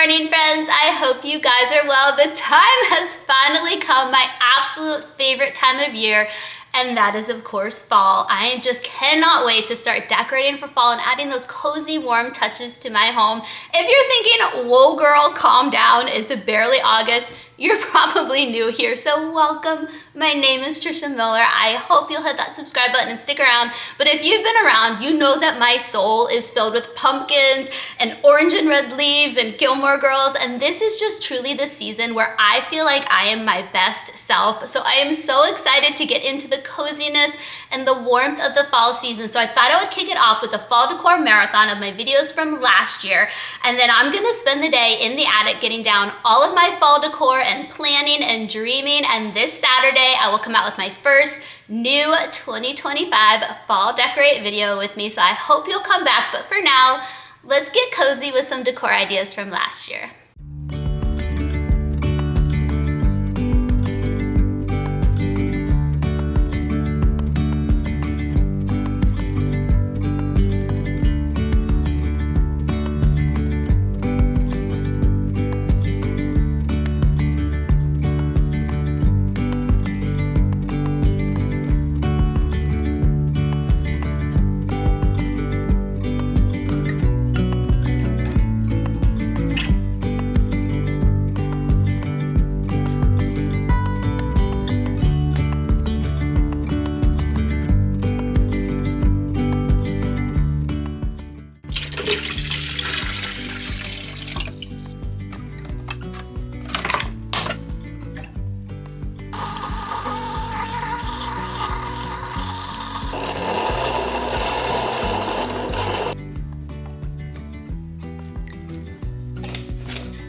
morning, friends. I hope you guys are well. The time has finally come, my absolute favorite time of year, and that is, of course, fall. I just cannot wait to start decorating for fall and adding those cozy, warm touches to my home. If you're thinking, whoa, girl, calm down, it's barely August, you're probably new here, so welcome. My name is Trisha Miller. I hope you'll hit that subscribe button and stick around. But if you've been around, you know that my soul is filled with pumpkins and orange and red leaves and Gilmore Girls, and this is just truly the season where I feel like I am my best self. So I am so excited to get into the coziness and the warmth of the fall season. So I thought I would kick it off with a fall decor marathon of my videos from last year, and then I'm gonna spend the day in the attic getting down all of my fall decor and planning and dreaming, and this Saturday I will come out with my first new 2025 fall decorate video with me, so I hope you'll come back. But for now, let's get cozy with some decor ideas from last year.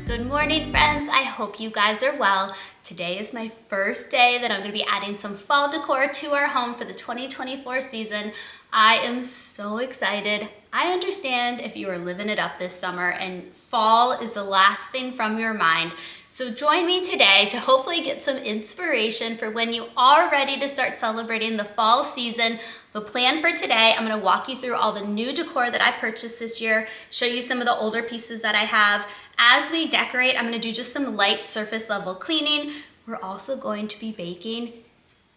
Good morning, friends. I hope you guys are well. Today is my first day that I'm going to be adding some fall decor to our home for the 2024 season. I am so excited. I understand if you are living it up this summer and fall is the last thing from your mind. So join me today to hopefully get some inspiration for when you are ready to start celebrating the fall season. The plan for today, I'm going to walk you through all the new decor that I purchased this year, show you some of the older pieces that I have. As we decorate, I'm going to do just some light surface level cleaning. We're also going to be baking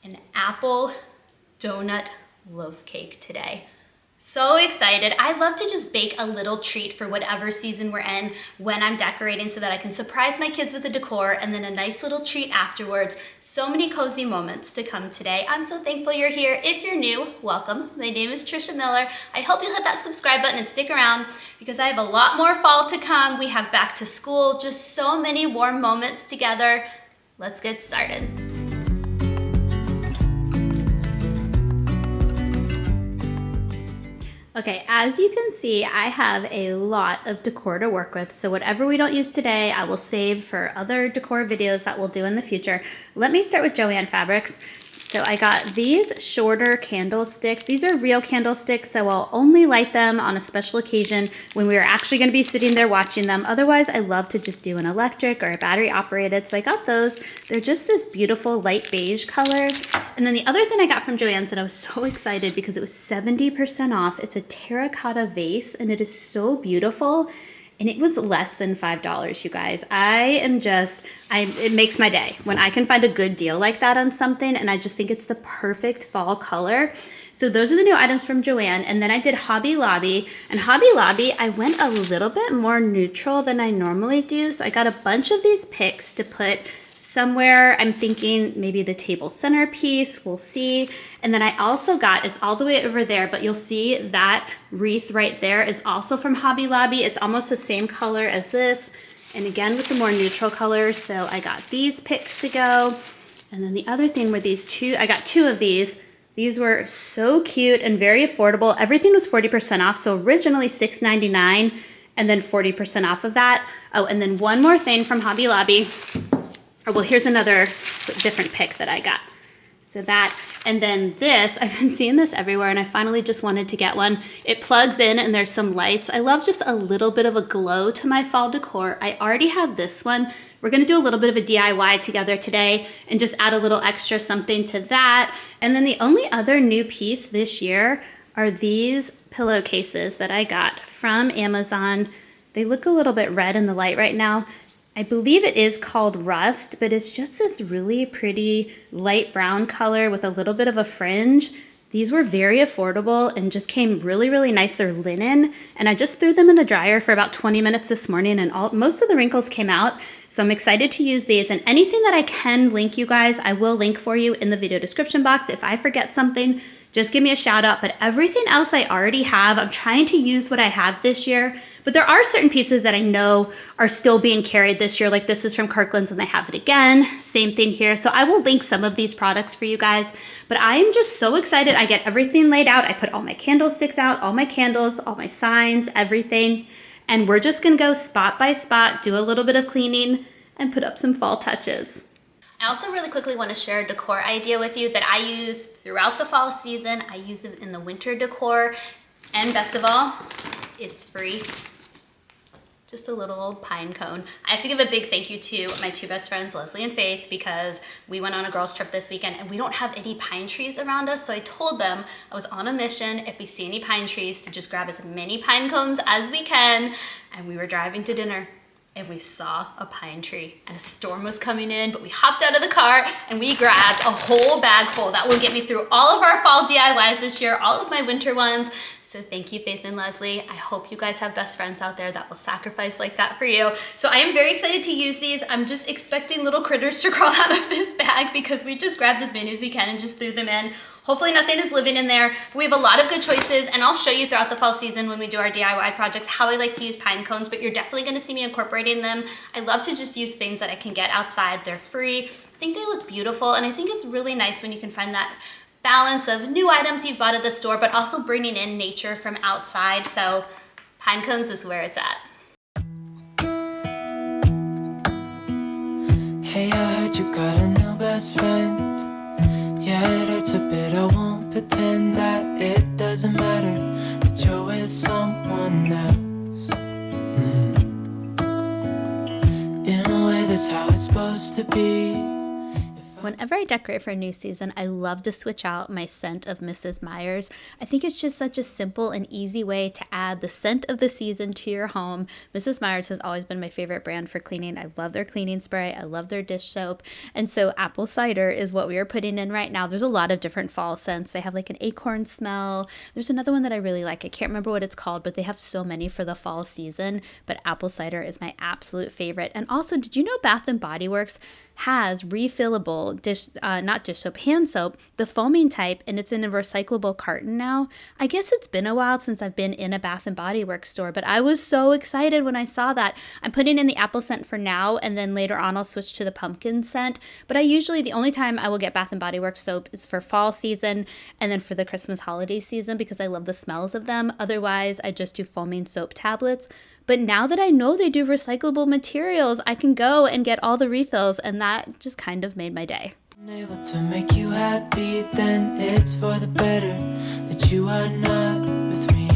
an apple donut loaf cake today. So excited. I love to just bake a little treat for whatever season we're in when I'm decorating so that I can surprise my kids with the decor and then a nice little treat afterwards. So many cozy moments to come today. I'm so thankful you're here. If you're new, welcome. My name is Trisha Miller. I hope you'll hit that subscribe button and stick around because I have a lot more fall to come. We have back to school, just so many warm moments together. Let's get started. Okay, as you can see, I have a lot of decor to work with, so whatever we don't use today, I will save for other decor videos that we'll do in the future. Let me start with Joann Fabrics. So I got these shorter candlesticks. These are real candlesticks, so I'll only light them on a special occasion when we are actually going to be sitting there watching them. Otherwise, I love to just do an electric or a battery operated, so I got those. They're just this beautiful light beige color. And then the other thing I got from Joann's, and I was so excited because it was 70% off. It's a terracotta vase, and it is so beautiful. And it was less than $5, you guys. It makes my day when I can find a good deal like that on something, and I just think it's the perfect fall color. So those are the new items from Joann. And then I did Hobby Lobby. And Hobby Lobby, I went a little bit more neutral than I normally do. So I got a bunch of these picks to put somewhere. I'm thinking maybe the table centerpiece, we'll see. And then I also got, it's all the way over there, but you'll see that wreath right there is also from Hobby Lobby. It's almost the same color as this. And again, with the more neutral colors. So I got these picks to go. And then the other thing were these two, I got two of these. These were so cute and very affordable. Everything was 40% off. So originally $6.99 and then 40% off of that. Oh, and then one more thing from Hobby Lobby. Oh, well, here's another different pick that I got. So that, and then this, I've been seeing this everywhere and I finally just wanted to get one. It plugs in and there's some lights. I love just a little bit of a glow to my fall decor. I already have this one. We're gonna do a little bit of a DIY together today and just add a little extra something to that. And then the only other new piece this year are these pillowcases that I got from Amazon. They look a little bit red in the light right now. I believe it is called rust, but it's just this really pretty light brown color with a little bit of a fringe. These were very affordable and just came really, really nice. They're linen, and I just threw them in the dryer for about 20 minutes this morning, and most of the wrinkles came out. So I'm excited to use these, and anything that I can link you guys, I will link for you in the video description box. If I forget something, just give me a shout out, but everything else I already have. I'm trying to use what I have this year, but there are certain pieces that I know are still being carried this year. Like this is from Kirkland's and they have it again. Same thing here. So I will link some of these products for you guys, but I am just so excited. I get everything laid out. I put all my candlesticks out, all my candles, all my signs, everything. And we're just gonna go spot by spot, do a little bit of cleaning and put up some fall touches. I also really quickly want to share a decor idea with you that I use throughout the fall season. I use it in the winter decor, and best of all, it's free. Just a little old pine cone. I have to give a big thank you to my two best friends, Leslie and Faith, because we went on a girls trip this weekend and we don't have any pine trees around us. So I told them I was on a mission, if we see any pine trees, to just grab as many pine cones as we can. And we were driving to dinner and we saw a pine tree and a storm was coming in, but we hopped out of the car and we grabbed a whole bag full. That will get me through all of our fall DIYs this year, all of my winter ones. So thank you, Faith and Leslie. I hope you guys have best friends out there that will sacrifice like that for you. So I am very excited to use these. I'm just expecting little critters to crawl out of this bag because we just grabbed as many as we can and just threw them in. Hopefully nothing is living in there. But we have a lot of good choices, and I'll show you throughout the fall season when we do our DIY projects how I like to use pine cones, but you're definitely gonna see me incorporating them. I love to just use things that I can get outside. They're free. I think they look beautiful, and I think it's really nice when you can find that balance of new items you've bought at the store, but also bringing in nature from outside. So pine cones is where it's at. Hey, I heard you got a new best friend. Yeah, it hurts a bit, I won't pretend that it doesn't matter that you're with someone else. In a way, that's how it's supposed to be. Whenever I decorate for a new season, I love to switch out my scent of Mrs. Meyer's. I think it's just such a simple and easy way to add the scent of the season to your home. Mrs. Meyer's has always been my favorite brand for cleaning. I love their cleaning spray. I love their dish soap. And so apple cider is what we are putting in right now. There's a lot of different fall scents. They have like an acorn smell. There's another one that I really like. I can't remember what it's called, but they have so many for the fall season. But apple cider is my absolute favorite. And also, did you know Bath & Body Works has refillable hand soap, the foaming type, and it's in a recyclable carton now. I guess it's been a while since I've been in a Bath & Body Works store, but I was so excited when I saw that. I'm putting in the apple scent for now, and then later on I'll switch to the pumpkin scent. But the only time I will get Bath & Body Works soap is for fall season and then for the Christmas holiday season because I love the smells of them. Otherwise, I just do foaming soap tablets. But now that I know they do recyclable materials, I can go and get all the refills, and that just kind of made my day. Able to make you happy, then it's for the better that you are not with me.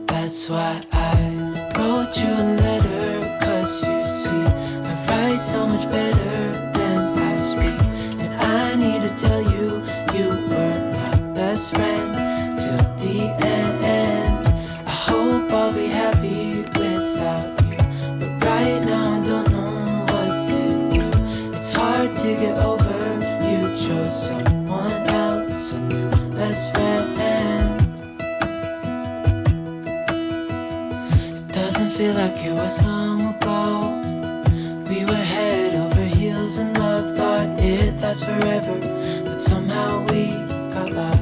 That's why I wrote you a letter, 'cause you see, I write so much better than I speak. I need to tell you, you were my best friend till the end. I hope I'll be happy without you, but right now I don't know what to do. It's hard to get over, you chose someone else, a new best friend. It doesn't feel like it was long ago. We were head over heels in love, thought it lasts forever, but somehow we got lost.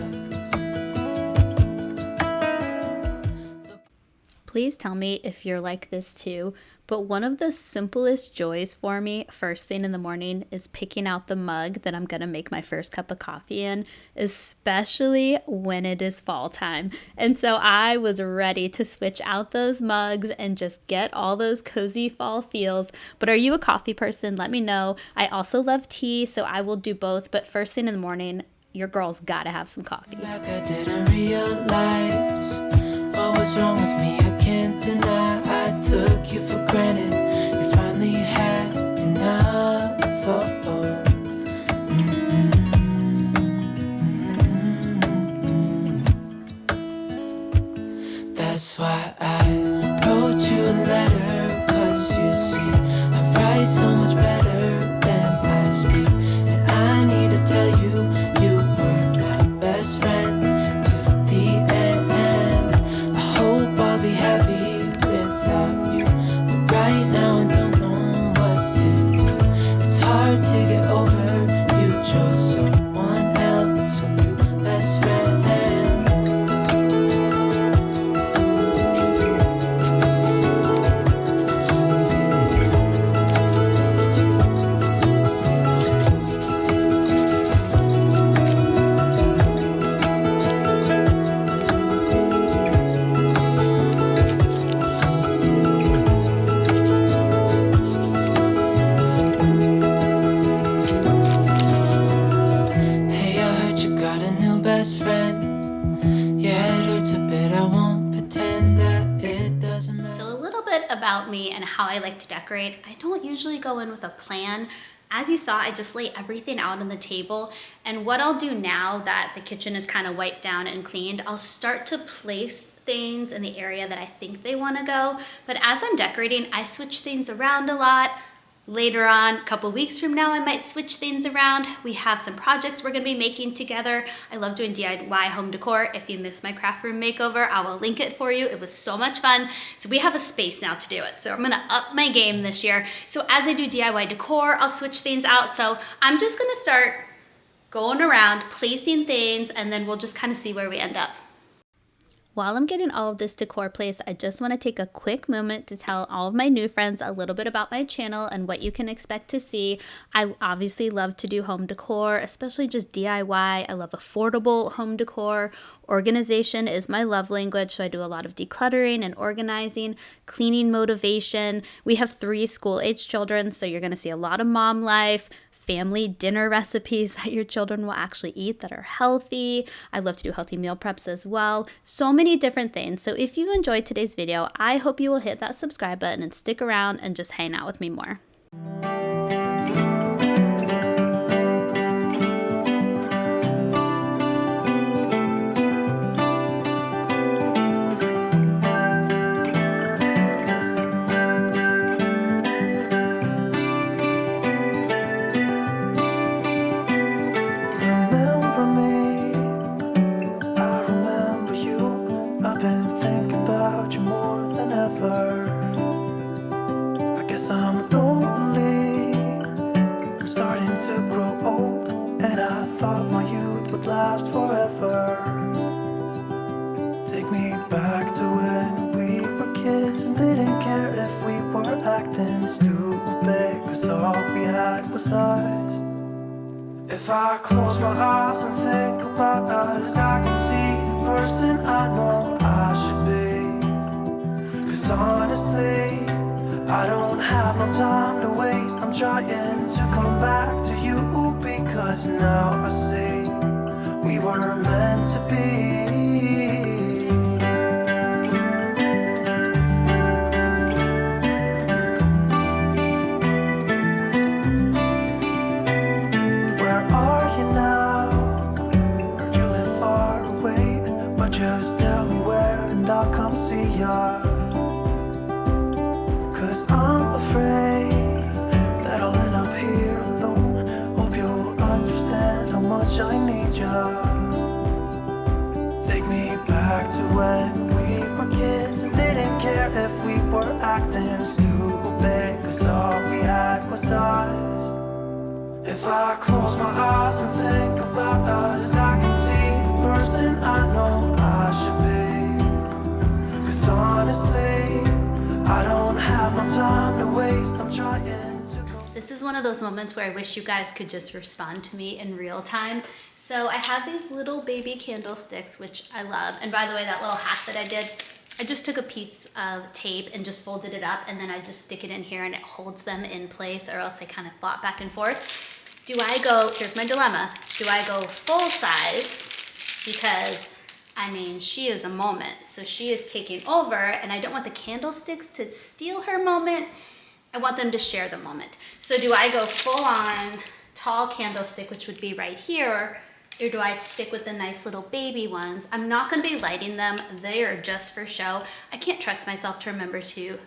Please tell me if you're like this too, but one of the simplest joys for me first thing in the morning is picking out the mug that I'm gonna make my first cup of coffee in, especially when it is fall time. And so I was ready to switch out those mugs and just get all those cozy fall feels. But are you a coffee person? Let me know. I also love tea, so I will do both, but first thing in the morning, your girl's gotta have some coffee. Back, I didn't realize what was wrong with me. I can't deny I took you for granted. You finally had enough. hard to get over. You chose someone else, a new best friend. Hey, I heard you got a new best friend. Yeah, it hurts a bit, I won't pretend that it doesn't matter. So a little bit about me and how I like to decorate. I don't usually go in with a plan. As you saw, I just lay everything out on the table. And what I'll do now that the kitchen is kind of wiped down and cleaned, I'll start to place things in the area that I think they want to go. But as I'm decorating, I switch things around a lot. Later on, a couple weeks from now, I might switch things around. We have some projects we're gonna be making together. I love doing DIY home decor. If you missed my craft room makeover, I will link it for you. It was so much fun. So we have a space now to do it. So I'm gonna up my game this year. So as I do DIY decor, I'll switch things out. So I'm just gonna start going around, placing things, and then we'll just kind of see where we end up. While I'm getting all of this decor placed, I just want to take a quick moment to tell all of my new friends a little bit about my channel and what you can expect to see. I obviously love to do home decor, especially just DIY. I love affordable home decor. Organization is my love language, so I do a lot of decluttering and organizing, cleaning motivation. We have 3 school-age children, so you're going to see a lot of mom life, family dinner recipes that your children will actually eat that are healthy. I love to do healthy meal preps as well. So many different things. So if you enjoyed today's video, I hope you will hit that subscribe button and stick around and just hang out with me more. Remember me, I remember you. I've been thinking about you more than ever. I guess I'm lonely, I'm starting to grow old, and I thought my youth would last forever. Take me back to when we were kids and didn't care if we were acting stupid, 'cause all we had was us. If I close my eyes and think about us, I can see the person I know I should be. 'Cause honestly, I don't have no time to waste. I'm trying to come back to you, because now I see we were meant to be. Just tell me where and I'll come see ya. 'Cause I'm afraid that I'll end up here alone. Hope you'll understand how much I need ya. Take me back to when we were kids and didn't care if we were acting stupid, 'cause all we had was us. If I close my eyes and think about us, I can see the person I know I should be. 'Cause honestly, I don't have no time to waste. I'm trying to go. This is one of those moments where I wish you guys could just respond to me in real time. So I have these little baby candlesticks, which I love. And by the way, that little hat that I did, I just took a piece of tape and just folded it up, and then I just stick it in here and it holds them in place, or else they kind of flop back and forth. Do I go, here's my dilemma, do I go full size? Because, I mean, she is a moment. So she is taking over, and I don't want the candlesticks to steal her moment. I want them to share the moment. So do I go full on tall candlestick, which would be right here, or do I stick with the nice little baby ones? I'm not gonna be lighting them. They are just for show. I can't trust myself to remember to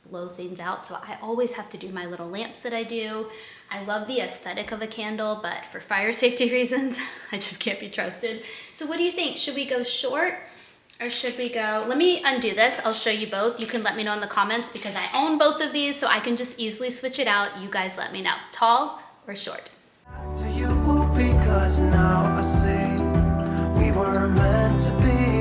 blow things out, so I always have to do my little lamps that I do. I love the aesthetic of a candle, but for fire safety reasons, I just can't be trusted. So what do you think? Should we go short or should we go, let me undo this. I'll show you both. You can let me know in the comments because I own both of these, so I can just easily switch it out. You guys let me know. Tall or short. To you because now I see we were meant to be.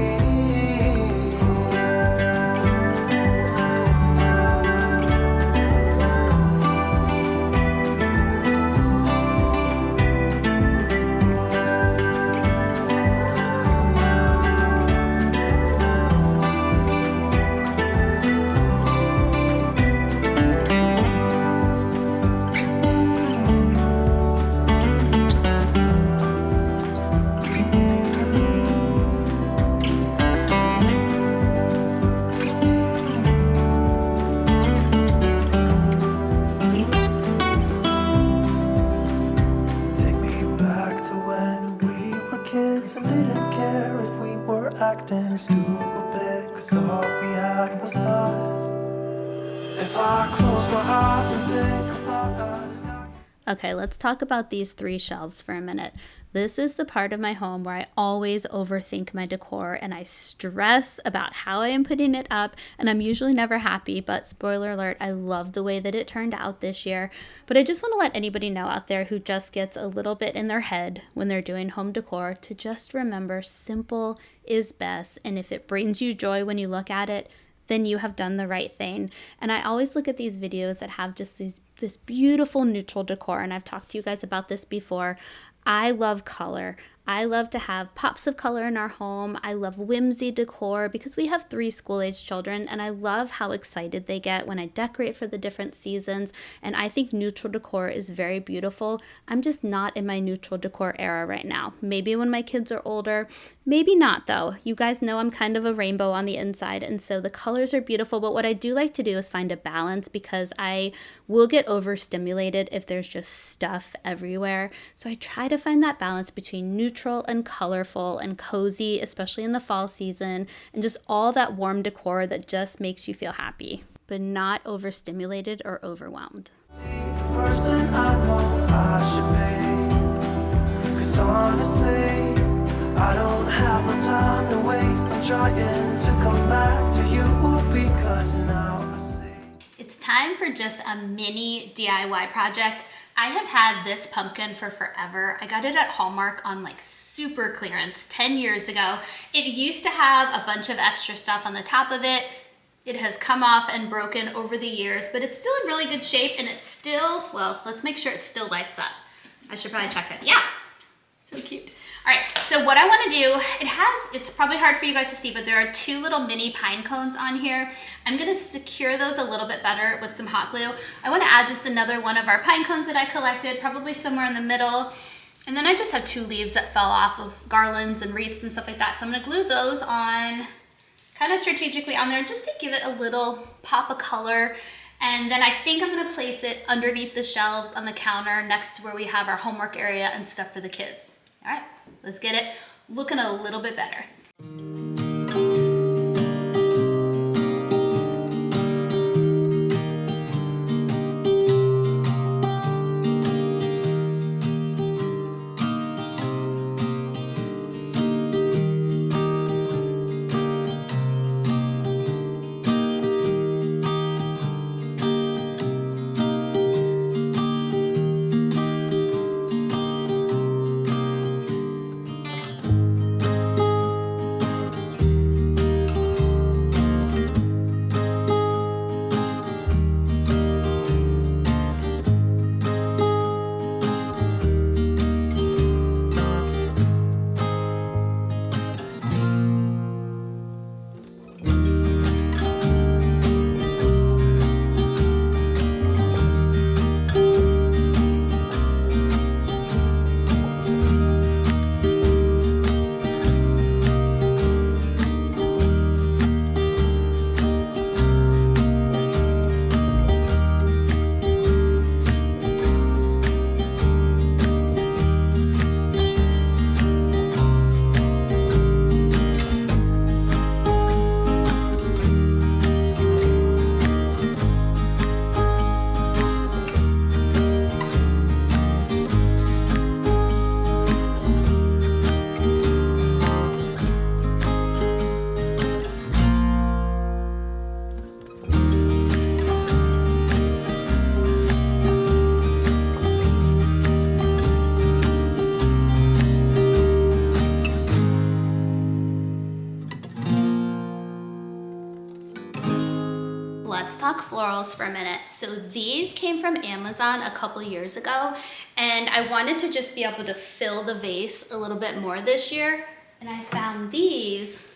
Take me back to when we were kids and didn't care if we were acting stupid, 'cause all we had was us. If I close my eyes and think about us, Okay, let's talk about these 3 shelves for a minute. This is the part of my home where I always overthink my decor and I stress about how I am putting it up, and I'm usually never happy, but spoiler alert, I love the way that it turned out this year. But I just want to let anybody know out there who just gets a little bit in their head when they're doing home decor to just remember simple is best, and if it brings you joy when you look at it, then you have done the right thing. And I always look at these videos that have just this beautiful neutral decor, and I've talked to you guys about this before. I love color. I love to have pops of color in our home. I love whimsy decor because we have 3 school-age children, and I love how excited they get when I decorate for the different seasons, and I think neutral decor is very beautiful. I'm just not in my neutral decor era right now. Maybe when my kids are older, maybe not though. You guys know I'm kind of a rainbow on the inside, and so the colors are beautiful, but what I do like to do is find a balance because I will get overstimulated if there's just stuff everywhere. So I try to find that balance between neutral and colorful and cozy, especially in the fall season, and just all that warm decor that just makes you feel happy, but not overstimulated or overwhelmed. person I know I should be. 'Cause honestly, I don't have no time to waste. I'm trying to come back to you because now I see. It's time for just a mini DIY project. I have had this pumpkin for forever. I got it at Hallmark on like super clearance 10 years ago. It used to have a bunch of extra stuff on the top of it. It has come off and broken over the years, but it's still in really good shape, and it's still, well, let's make sure it still lights up. I should probably check that. Yeah, so cute. All right, so what I wanna do, it's probably hard for you guys to see, but there are 2 little mini pine cones on here. I'm gonna secure those a little bit better with some hot glue. I wanna add just another one of our pine cones that I collected, probably somewhere in the middle. And then I just have 2 leaves that fell off of garlands and wreaths and stuff like that. So I'm gonna glue those on kind of strategically on there just to give it a little pop of color. And then I think I'm gonna place it underneath the shelves on the counter next to where we have our homework area and stuff for the kids. All right, let's get it looking a little bit better. florals for a minute. So these came from Amazon a couple years ago, and I wanted to just be able to fill the vase a little bit more this year, and I found these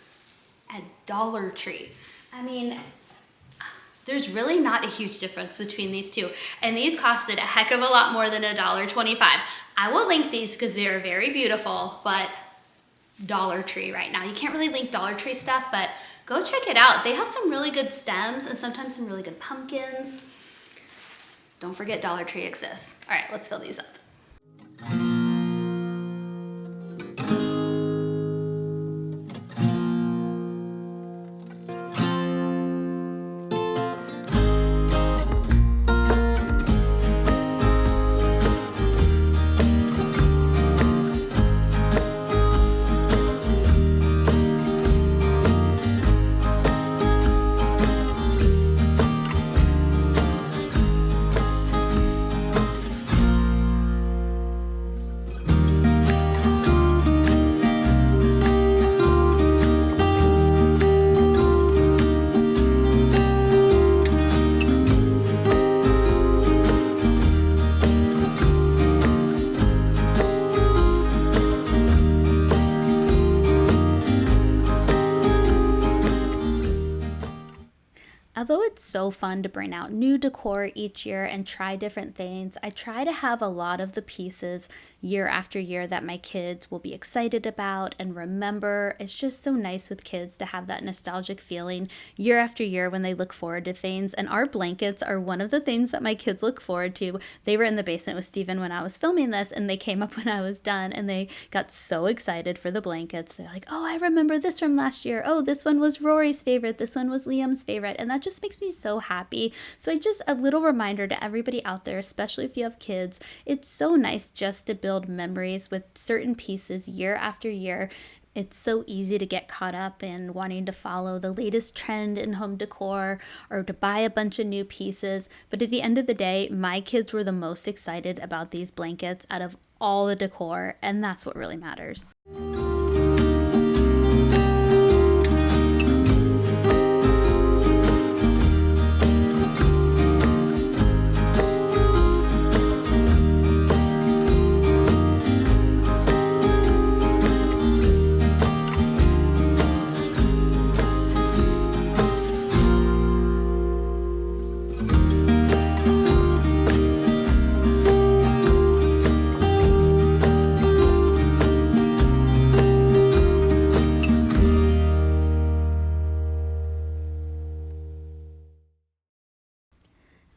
at Dollar Tree. I mean, there's really not a huge difference between these two, and these costed a heck of a lot more than $1.25. I will link these because they are very beautiful, but Dollar Tree right now. You can't really link Dollar Tree stuff, but go check it out. They have some really good stems and sometimes some really good pumpkins. Don't forget Dollar Tree exists. All right, let's fill these up. Although it's so fun to bring out new decor each year and try different things, I try to have a lot of the pieces year after year that my kids will be excited about and remember. It's just so nice with kids to have that nostalgic feeling year after year when they look forward to things. And our blankets are one of the things that my kids look forward to. They were in the basement with Steven when I was filming this, and they came up when I was done, and they got so excited for the blankets. They're like, oh, I remember this from last year. Oh, this one was Rory's favorite. This one was Liam's favorite. And that just makes me so happy. So a little reminder to everybody out there, especially if you have kids, it's so nice just to build memories with certain pieces year after year. It's so easy to get caught up in wanting to follow the latest trend in home decor or to buy a bunch of new pieces. But at the end of the day, my kids were the most excited about these blankets out of all the decor, and that's what really matters.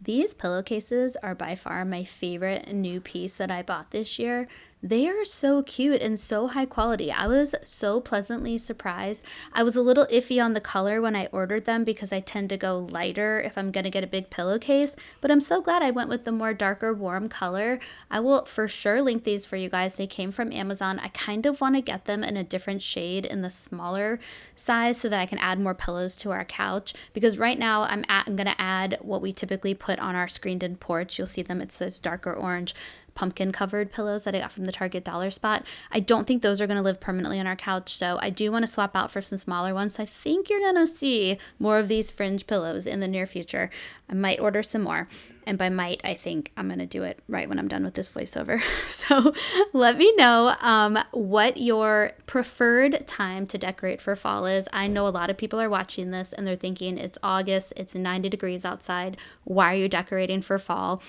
These pillowcases are by far my favorite new piece that I bought this year. They are so cute and so high quality. I was so pleasantly surprised. I was a little iffy on the color when I ordered them because I tend to go lighter if I'm going to get a big pillowcase, but I'm so glad I went with the more darker warm color. I will for sure link these for you guys. They came from Amazon. I kind of want to get them in a different shade in the smaller size so that I can add more pillows to our couch, because right now I'm going to add what we typically put on our screened-in porch. You'll see them. It's those darker orange pumpkin covered pillows that I got from the Target dollar spot. I don't think those are going to live permanently on our couch, so I do want to swap out for some smaller ones. So I think you're going to see more of these fringe pillows in the near future. I might order some more, and by might, I think I'm going to do it right when I'm done with this voiceover. So let me know what your preferred time to decorate for fall is. I know a lot of people are watching this and they're thinking it's August, it's 90 degrees outside. Why are you decorating for fall?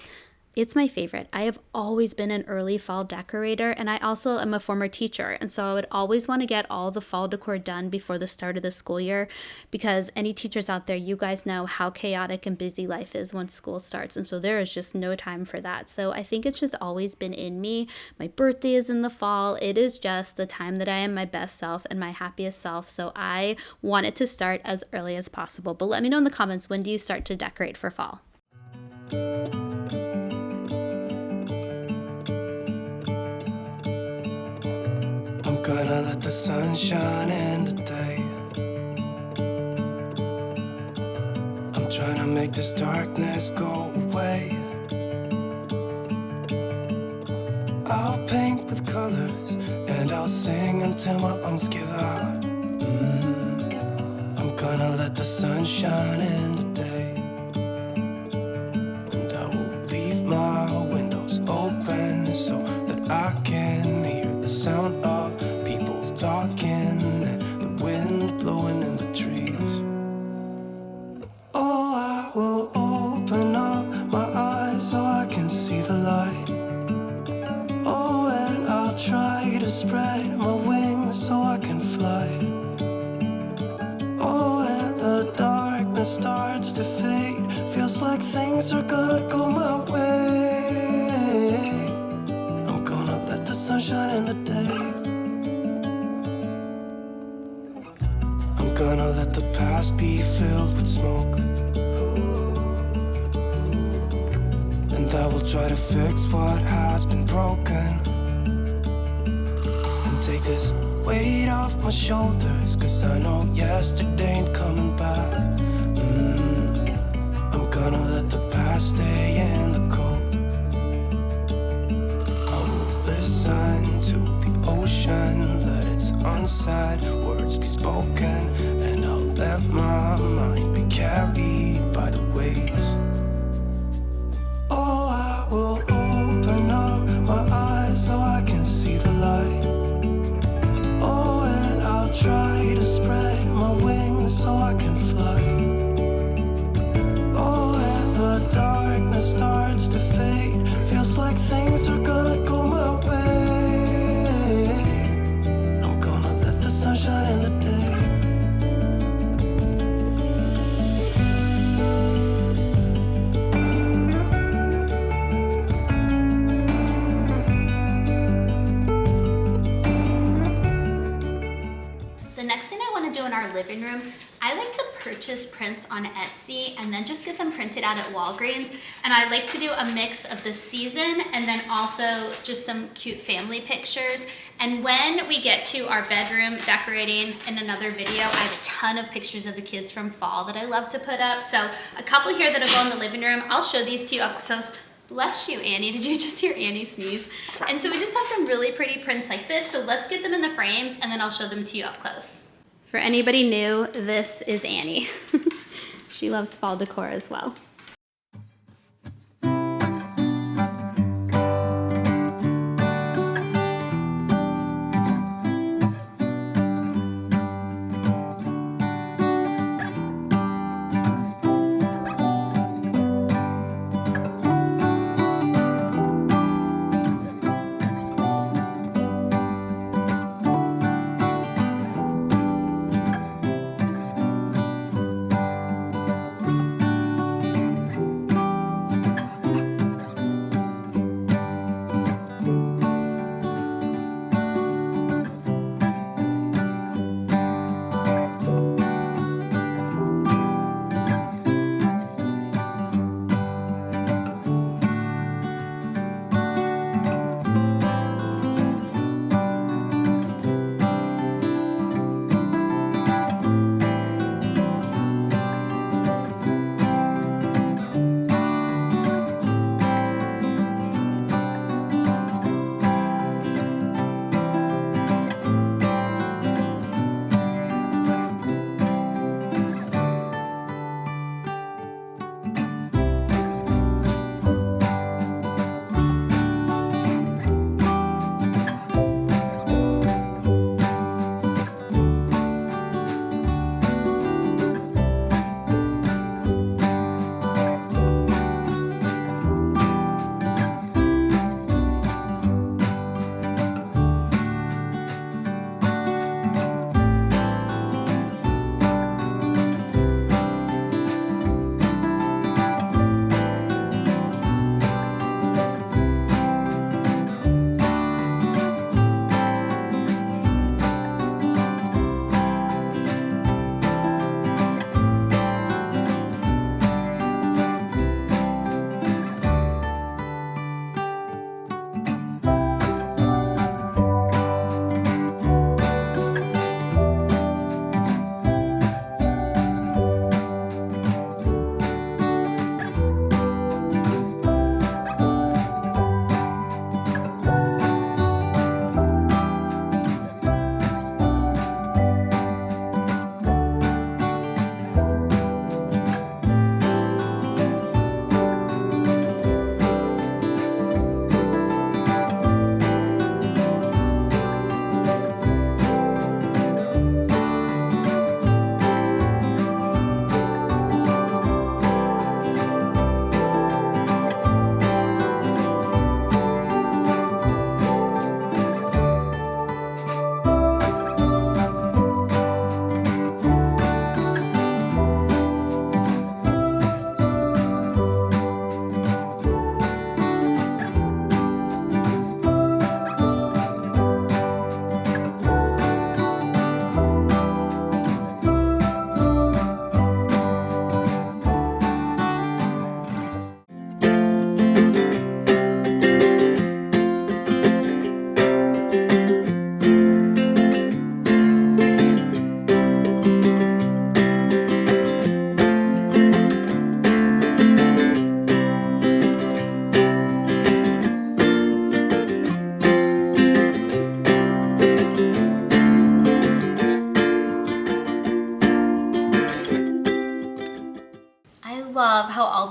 It's my favorite. I have always been an early fall decorator, and I also am a former teacher, and so I would always want to get all the fall decor done before the start of the school year, because any teachers out there, you guys know how chaotic and busy life is once school starts, and so there is just no time for that. So I think it's just always been in me. My birthday is in the fall. It is just the time that I am my best self and my happiest self, so I want it to start as early as possible. But let me know in the comments, when do you start to decorate for fall? Gonna let the sun shine in today. I'm trying to make this darkness go away. I'll paint with colors and I'll sing until my lungs give out. I'm gonna let the sun shine in today. I can hear the sound of people talking and the wind blowing in the trees. Oh, I will open up my eyes so I can see the light. Oh, and I'll try to spread my wings so I can fly. Oh, and the darkness starts to fade. Feels like things are gonna go my way. I'm gonna let the sun shine in the day. I'm gonna let the past be filled with smoke. And I will try to fix what has been broken. And take this weight off my shoulders, 'cause I know yesterday ain't coming back. I'm gonna let the past stay in the cold. I will listen to the ocean, let its unsaid words be spoken, and I'll let my mind be carried by the waves. Oh, I will open up my eyes so I can see the light. Oh, and I'll try to spread my wings so I can fly. Oh, and the darkness starts to fade. Feels like things are gonna go my way. I'm gonna let the sun shine in the day. The next thing I want to do in our living room, I like to purchase prints on Etsy and then just get them printed out at Walgreens. And I like to do a mix of the season and then also just some cute family pictures. And when we get to our bedroom decorating in another video, I have a ton of pictures of the kids from fall that I love to put up. So a couple here that'll go in the living room. I'll show these to you up close. Bless you, Annie. Did you just hear Annie sneeze? And so we just have some really pretty prints like this. So let's get them in the frames and then I'll show them to you up close. For anybody new, this is Annie. She loves fall decor as well.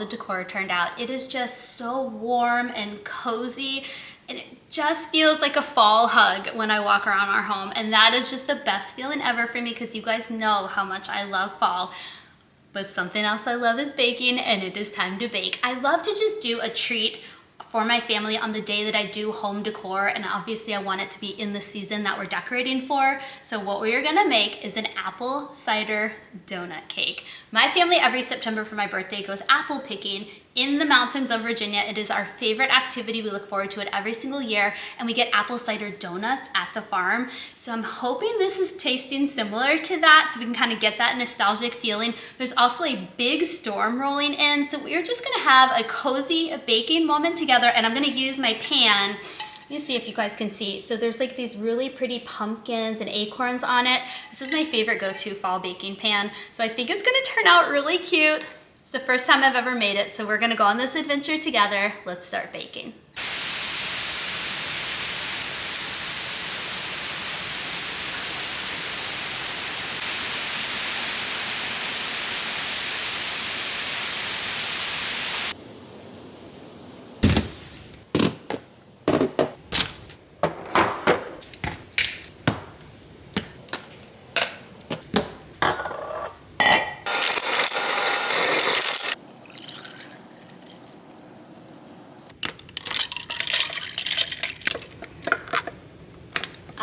the decor turned out. It is just so warm and cozy, and it just feels like a fall hug when I walk around our home. And that is just the best feeling ever for me, because you guys know how much I love fall. But something else I love is baking, and it is time to bake. I love to just do a treat for my family on the day that I do home decor, and obviously I want it to be in the season that we're decorating for. So what we are gonna make is an apple cider donut cake. My family every September for my birthday goes apple picking in the mountains of Virginia. It is our favorite activity. We look forward to it every single year, and we get apple cider donuts at the farm. So I'm hoping this is tasting similar to that, so we can kind of get that nostalgic feeling. There's also a big storm rolling in, so we're just gonna have a cozy baking moment together, and I'm gonna use my pan. Let me see if you guys can see. So there's like these really pretty pumpkins and acorns on it. This is my favorite go-to fall baking pan. So I think it's gonna turn out really cute. It's the first time I've ever made it, so we're gonna go on this adventure together. Let's start baking.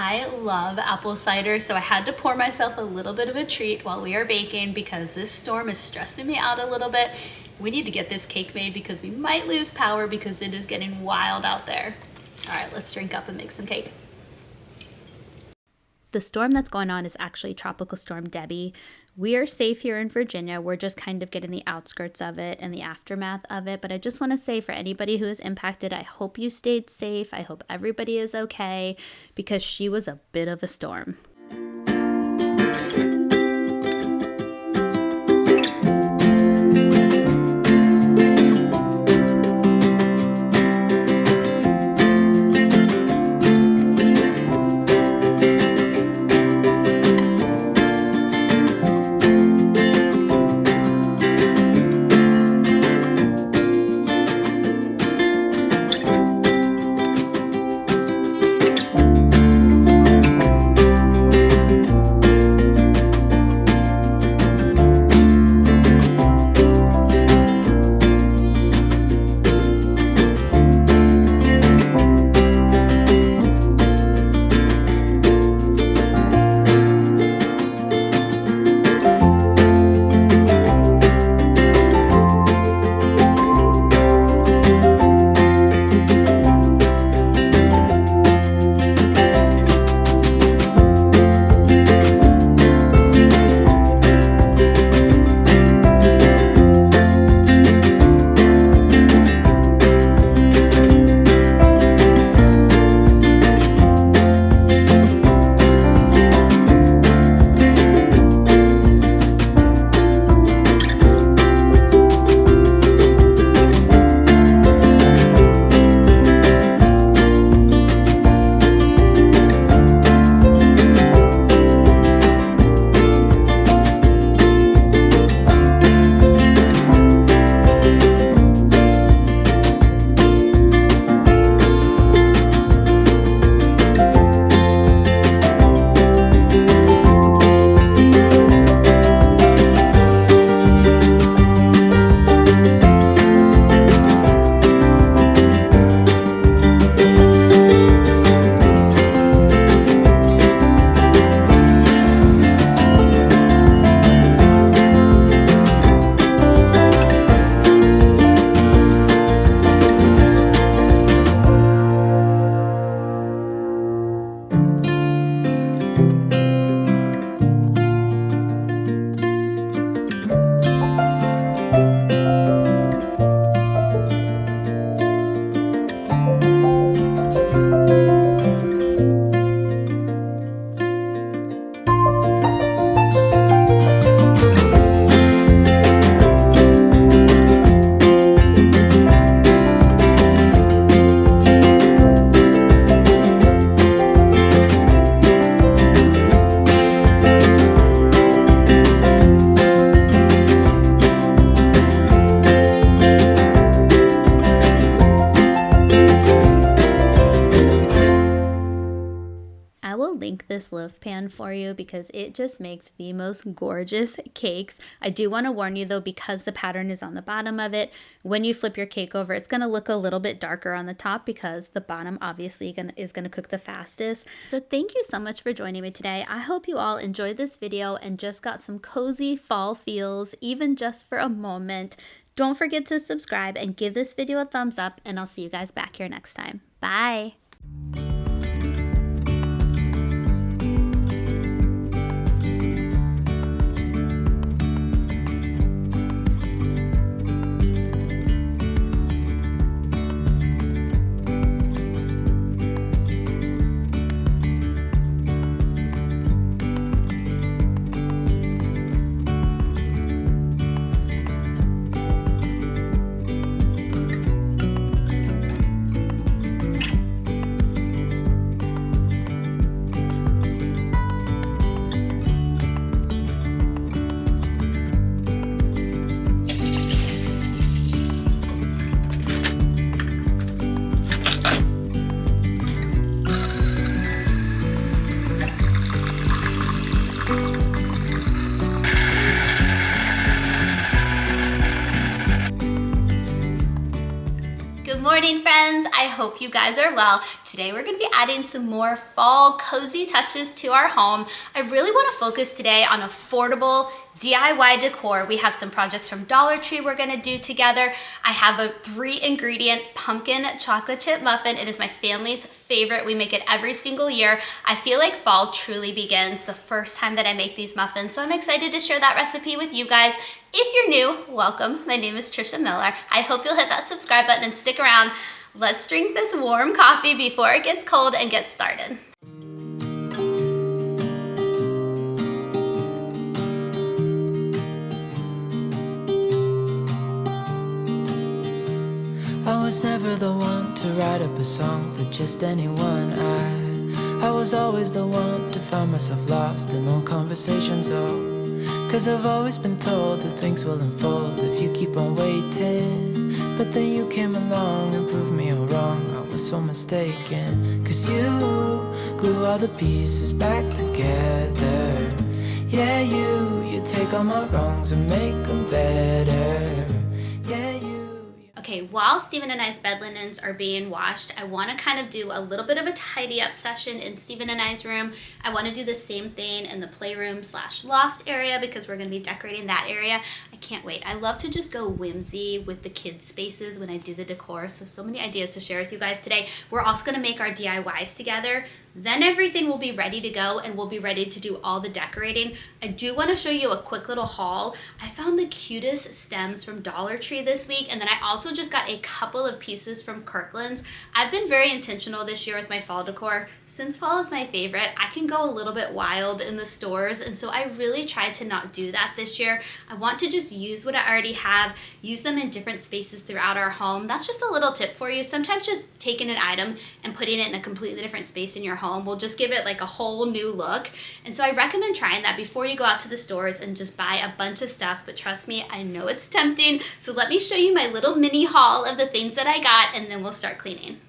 I love apple cider, so I had to pour myself a little bit of a treat while we are baking, because this storm is stressing me out a little bit. We need to get this cake made because we might lose power because it is getting wild out there. All right, let's drink up and make some cake. The storm that's going on is actually Tropical Storm Debbie. We are safe here in Virginia. We're just kind of getting the outskirts of it and the aftermath of it. But I just want to say, for anybody who is impacted, I hope you stayed safe. I hope everybody is okay, because she was a bit of a storm. link this loaf pan for you because it just makes the most gorgeous cakes. I do want to warn you though, because the pattern is on the bottom of it, when you flip your cake over, it's going to look a little bit darker on the top because the bottom obviously is going to cook the fastest. But thank you so much for joining me today. I hope you all enjoyed this video and just got some cozy fall feels, even just for a moment. Don't forget to subscribe and give this video a thumbs up, and I'll see you guys back here next time. Bye. Good morning, friends. I hope you guys are well. Today we're going to be adding some more fall cozy touches to our home. I really want to focus today on affordable DIY decor. We have some projects from Dollar Tree we're going to do together. I have a 3-ingredient pumpkin chocolate chip muffin. It is my family's favorite. We make it every single year. I feel like fall truly begins the first time that I make these muffins, so I'm excited to share that recipe with you guys. If you're new, welcome. My name is Trisha Miller. I hope you'll hit that subscribe button and stick around. Let's drink this warm coffee before it gets cold and get started. I was never the one to write up a song for just anyone. I was always the one to find myself lost in long conversations. Cause I've always been told that things will unfold if you keep on waiting. But then you came along and proved me all wrong. I was so mistaken. Cause you glue all the pieces back together. Yeah, you take all my wrongs and make them better. Yeah, you. Okay, while Stephen and I's bed linens are being washed, I want to kind of do a little bit of a tidy up session in Stephen and I's room. I want to do the same thing in the playroom / loft area because we're going to be decorating that area. I can't wait. I love to just go whimsy with the kids' spaces when I do the decor. So many ideas to share with you guys today. We're also going to make our DIYs together. Then everything will be ready to go and we'll be ready to do all the decorating. I do want to show you a quick little haul. I found the cutest stems from Dollar Tree this week, and then I also just got a couple of pieces from Kirkland's. I've been very intentional this year with my fall decor. Since fall is my favorite, I can go a little bit wild in the stores, and so I really tried to not do that this year. I want to just use what I already have, use them in different spaces throughout our home. That's just a little tip for you. Sometimes just taking an item and putting it in a completely different space in your home will just give it like a whole new look. And so I recommend trying that before you go out to the stores and just buy a bunch of stuff. But trust me, I know it's tempting. So let me show you my little mini haul of the things that I got, and then we'll start cleaning.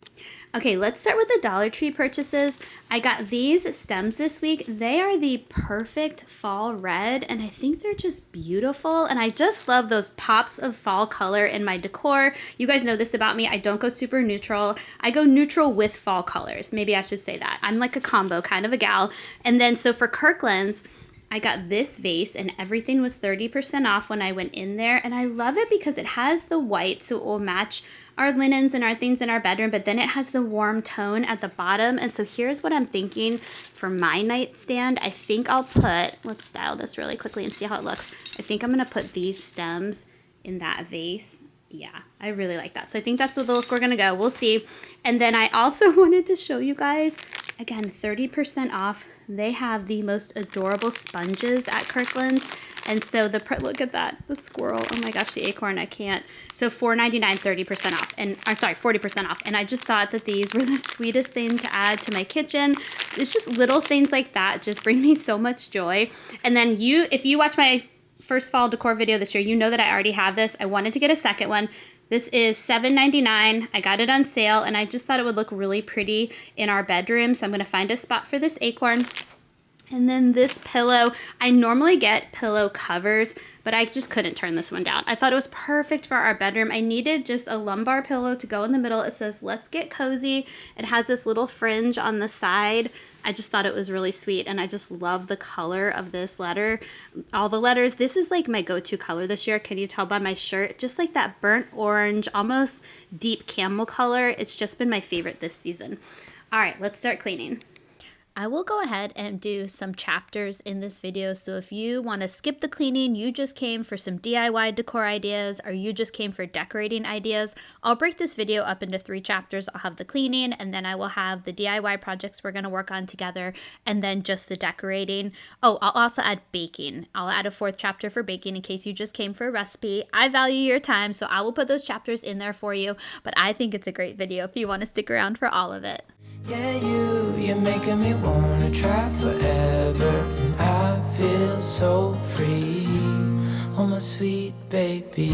Okay, let's start with the Dollar Tree purchases. I got these stems this week. They are the perfect fall red, and I think they're just beautiful. And I just love those pops of fall color in my decor. You guys know this about me. I don't go super neutral. I go neutral with fall colors. Maybe I should say that. I'm like a combo kind of a gal. And then so for Kirkland's, I got this vase and everything was 30% off when I went in there. And I love it because it has the white, so it will match our linens and our things in our bedroom, but then it has the warm tone at the bottom. And so here's what I'm thinking for my nightstand. I think I'll put, let's style this really quickly and see how it looks. I think I'm gonna put these stems in that vase. Yeah, I really like that. So I think that's the look we're gonna go. We'll see. And then I also wanted to show you guys, again, 30% off. They have the most adorable sponges at Kirkland's. And so look at that, the squirrel. Oh my gosh, the acorn, I can't. So $4.99, 30% off. And I'm sorry, 40% off. And I just thought that these were the sweetest thing to add to my kitchen. It's just little things like that just bring me so much joy. And then if you watch my first fall decor video this year, you know that I already have this. I wanted to get a second one. This is $7.99. I got it on sale and I just thought it would look really pretty in our bedroom. So I'm gonna find a spot for this acorn. And then this pillow, I normally get pillow covers, but I just couldn't turn this one down. I thought it was perfect for our bedroom. I needed just a lumbar pillow to go in the middle. It says, "Let's get cozy." It has this little fringe on the side. I just thought it was really sweet, and I just love the color of this letter. All the letters, this is like my go-to color this year. Can you tell by my shirt? Just like that burnt orange, almost deep camel color. It's just been my favorite this season. All right, let's start cleaning. I will go ahead and do some chapters in this video, so if you want to skip the cleaning, you just came for some DIY decor ideas, or you just came for decorating ideas, I'll break this video up into 3 chapters. I'll have the cleaning, and then I will have the DIY projects we're going to work on together, and then just the decorating. Oh, I'll also add baking. I'll add a 4th chapter for baking in case you just came for a recipe. I value your time, so I will put those chapters in there for you, but I think it's a great video if you want to stick around for all of it. Yeah, you're making me wanna try forever. And I feel so free, oh my sweet baby.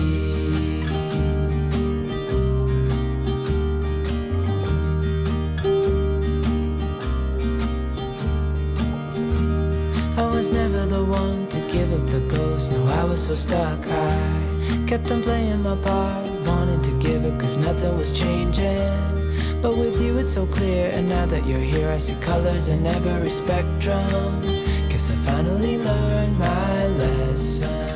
I was never the one to give up the ghost. No, I was so stuck. I kept on playing my part, wanting to give up cause nothing was changing. But with you it's so clear, and now that you're here I see colors in every spectrum. Guess I finally learned my lesson.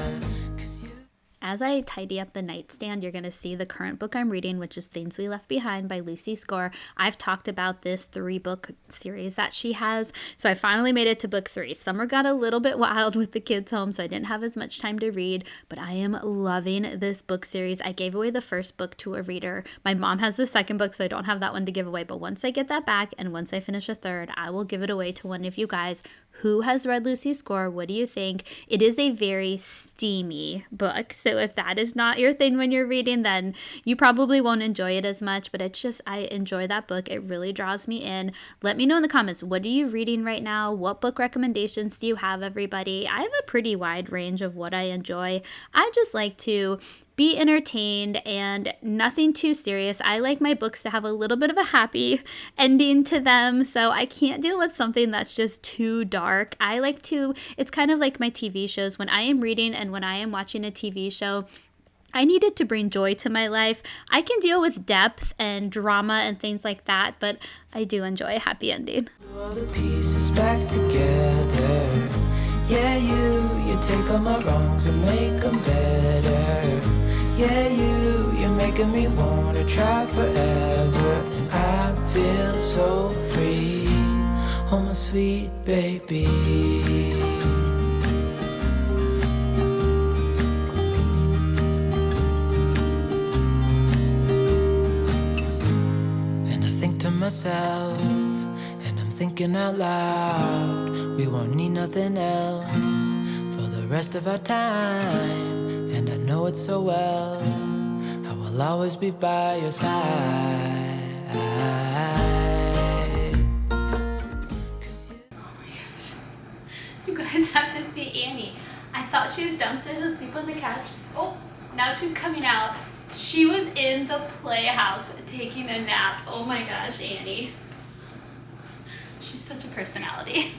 As I tidy up the nightstand, you're going to see the current book I'm reading, which is Things We Left Behind by Lucy Score. I've talked about this 3-book series that she has, so I finally made it to book 3. Summer got a little bit wild with the kids home, so I didn't have as much time to read, but I am loving this book series. I gave away the first book to a reader. My mom has the second book, so I don't have that one to give away, but once I get that back and once I finish a third, I will give it away to one of you guys. Who has read Lucy Score? What do you think? It is a very steamy book, so if that is not your thing when you're reading, then you probably won't enjoy it as much, but it's just, I enjoy that book. It really draws me in. Let me know in the comments, what are you reading right now? What book recommendations do you have, everybody? I have a pretty wide range of what I enjoy. I just like to be entertained and nothing too serious. I like my books to have a little bit of a happy ending to them, so I can't deal with something that's just too dark. I like to, it's kind of like my TV shows. When I am reading and when I am watching a TV show, I need it to bring joy to my life. I can deal with depth and drama and things like that, but I do enjoy a happy ending. All the pieces back together. Yeah, you take all my wrongs and make them better. Yeah, you're making me wanna try forever. And I feel so free, oh my sweet baby. And I think to myself, and I'm thinking out loud, we won't need nothing else for the rest of our time. And I know it so well, I will always be by your side. You guys have to see Annie. I thought she was downstairs asleep on the couch. Oh, now she's coming out. She was in the playhouse taking a nap. Oh my gosh, Annie. She's such a personality.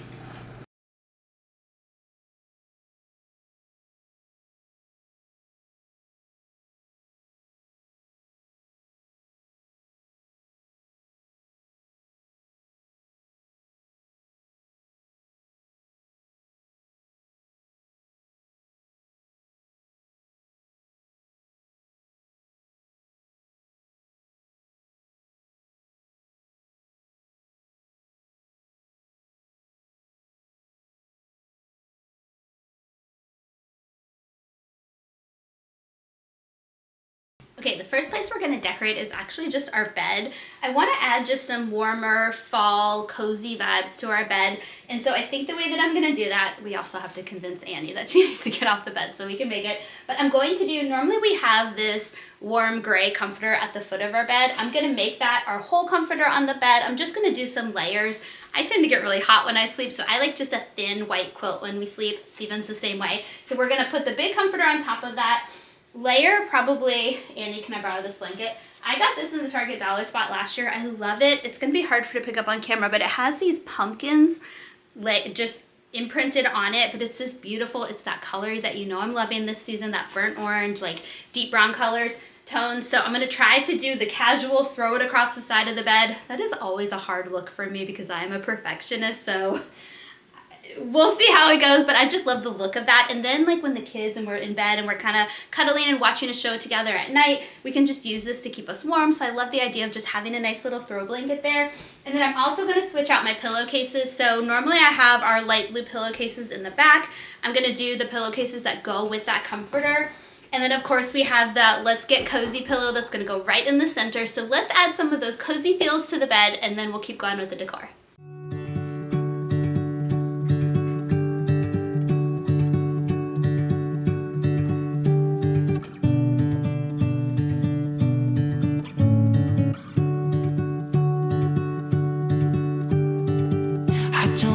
Okay, the first place we're gonna decorate is actually just our bed. I wanna add just some warmer fall cozy vibes to our bed. And so I think the way that I'm gonna do that, we also have to convince Annie that she needs to get off the bed so we can make it. But I'm going to do, normally we have this warm gray comforter at the foot of our bed. I'm gonna make that our whole comforter on the bed. I'm just gonna do some layers. I tend to get really hot when I sleep, so I like just a thin white quilt when we sleep. Steven's the same way. So we're gonna put the big comforter on top of that. layer probably, Annie, can I borrow this blanket? I got this in the Target dollar spot last year. I love it. It's gonna be hard for it to pick up on camera, but it has these pumpkins like just imprinted on it, but it's this beautiful, it's that color that you know I'm loving this season, that burnt orange, like deep brown colors, tones. So I'm gonna try to do the casual, throw it across the side of the bed. That is always a hard look for me because I am a perfectionist, so we'll see how it goes, but I just love the look of that. And then like when the kids and we're in bed and we're kind of cuddling and watching a show together at night, we can just use this to keep us warm. So I love the idea of just having a nice little throw blanket there. And then I'm also going to switch out my pillowcases. So normally I have our light blue pillowcases in the back. I'm going to do the pillowcases that go with that comforter. And then of course we have that Let's Get Cozy pillow that's going to go right in the center. So let's add some of those cozy feels to the bed and then we'll keep going with the decor.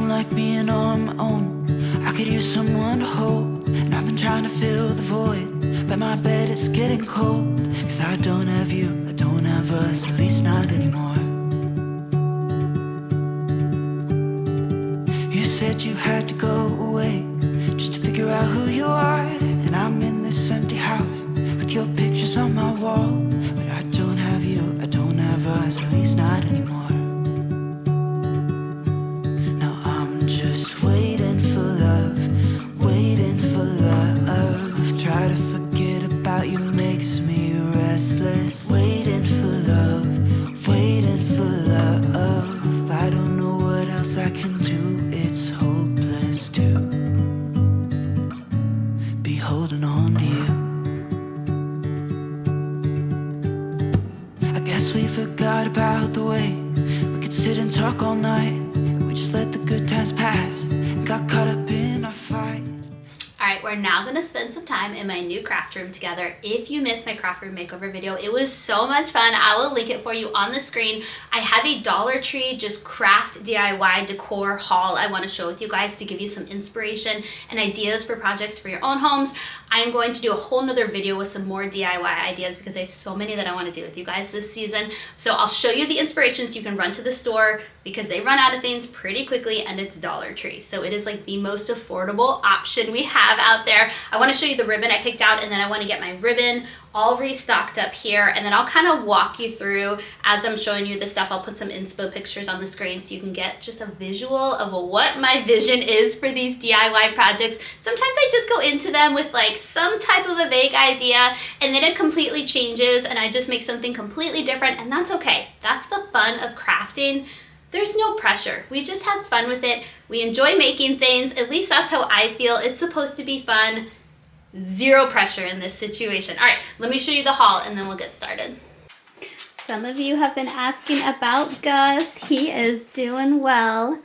Like being on my own, I could use someone to hold. And I've been trying to fill the void, but my bed is getting cold. Cause I don't have you, I don't have us, at least not anymore. You said you had to go away just to figure out who you are. And I'm in this empty house with your pictures on my wall. But I don't have you, I don't have us, at least not anymore. Waiting for love, waiting for love. Try to forget about you makes me restless. Waiting for love, waiting for love. I don't know what else I can do, it's hopeless to be holding on to you. I guess we forgot about the way we could sit and talk all night. Just let the good times pass and got caught up in our fights. All right, we're now gonna spend some time in my new craft room together. If you missed my craft room makeover video, it was so much fun. I will link it for you on the screen. I have a Dollar Tree just craft DIY decor haul I wanna share with you guys to give you some inspiration and ideas for projects for your own homes. I'm going to do a whole nother video with some more DIY ideas because I have so many that I wanna do with you guys this season. So I'll show you the inspiration so you can run to the store because they run out of things pretty quickly and it's Dollar Tree. So it is like the most affordable option we have out there. I wanna show you the ribbon I picked out and then I wanna get my ribbon all restocked up here and then I'll kind of walk you through as I'm showing you this stuff. I'll put some inspo pictures on the screen so you can get just a visual of what my vision is for these DIY projects. Sometimes I just go into them with like some type of a vague idea and then it completely changes and I just make something completely different and that's okay. That's the fun of crafting. There's no pressure. We just have fun with it. We enjoy making things. At least that's how I feel. It's supposed to be fun. Zero pressure in this situation. All right, let me show you the haul and then we'll get started. Some of you have been asking about Gus. He is doing well.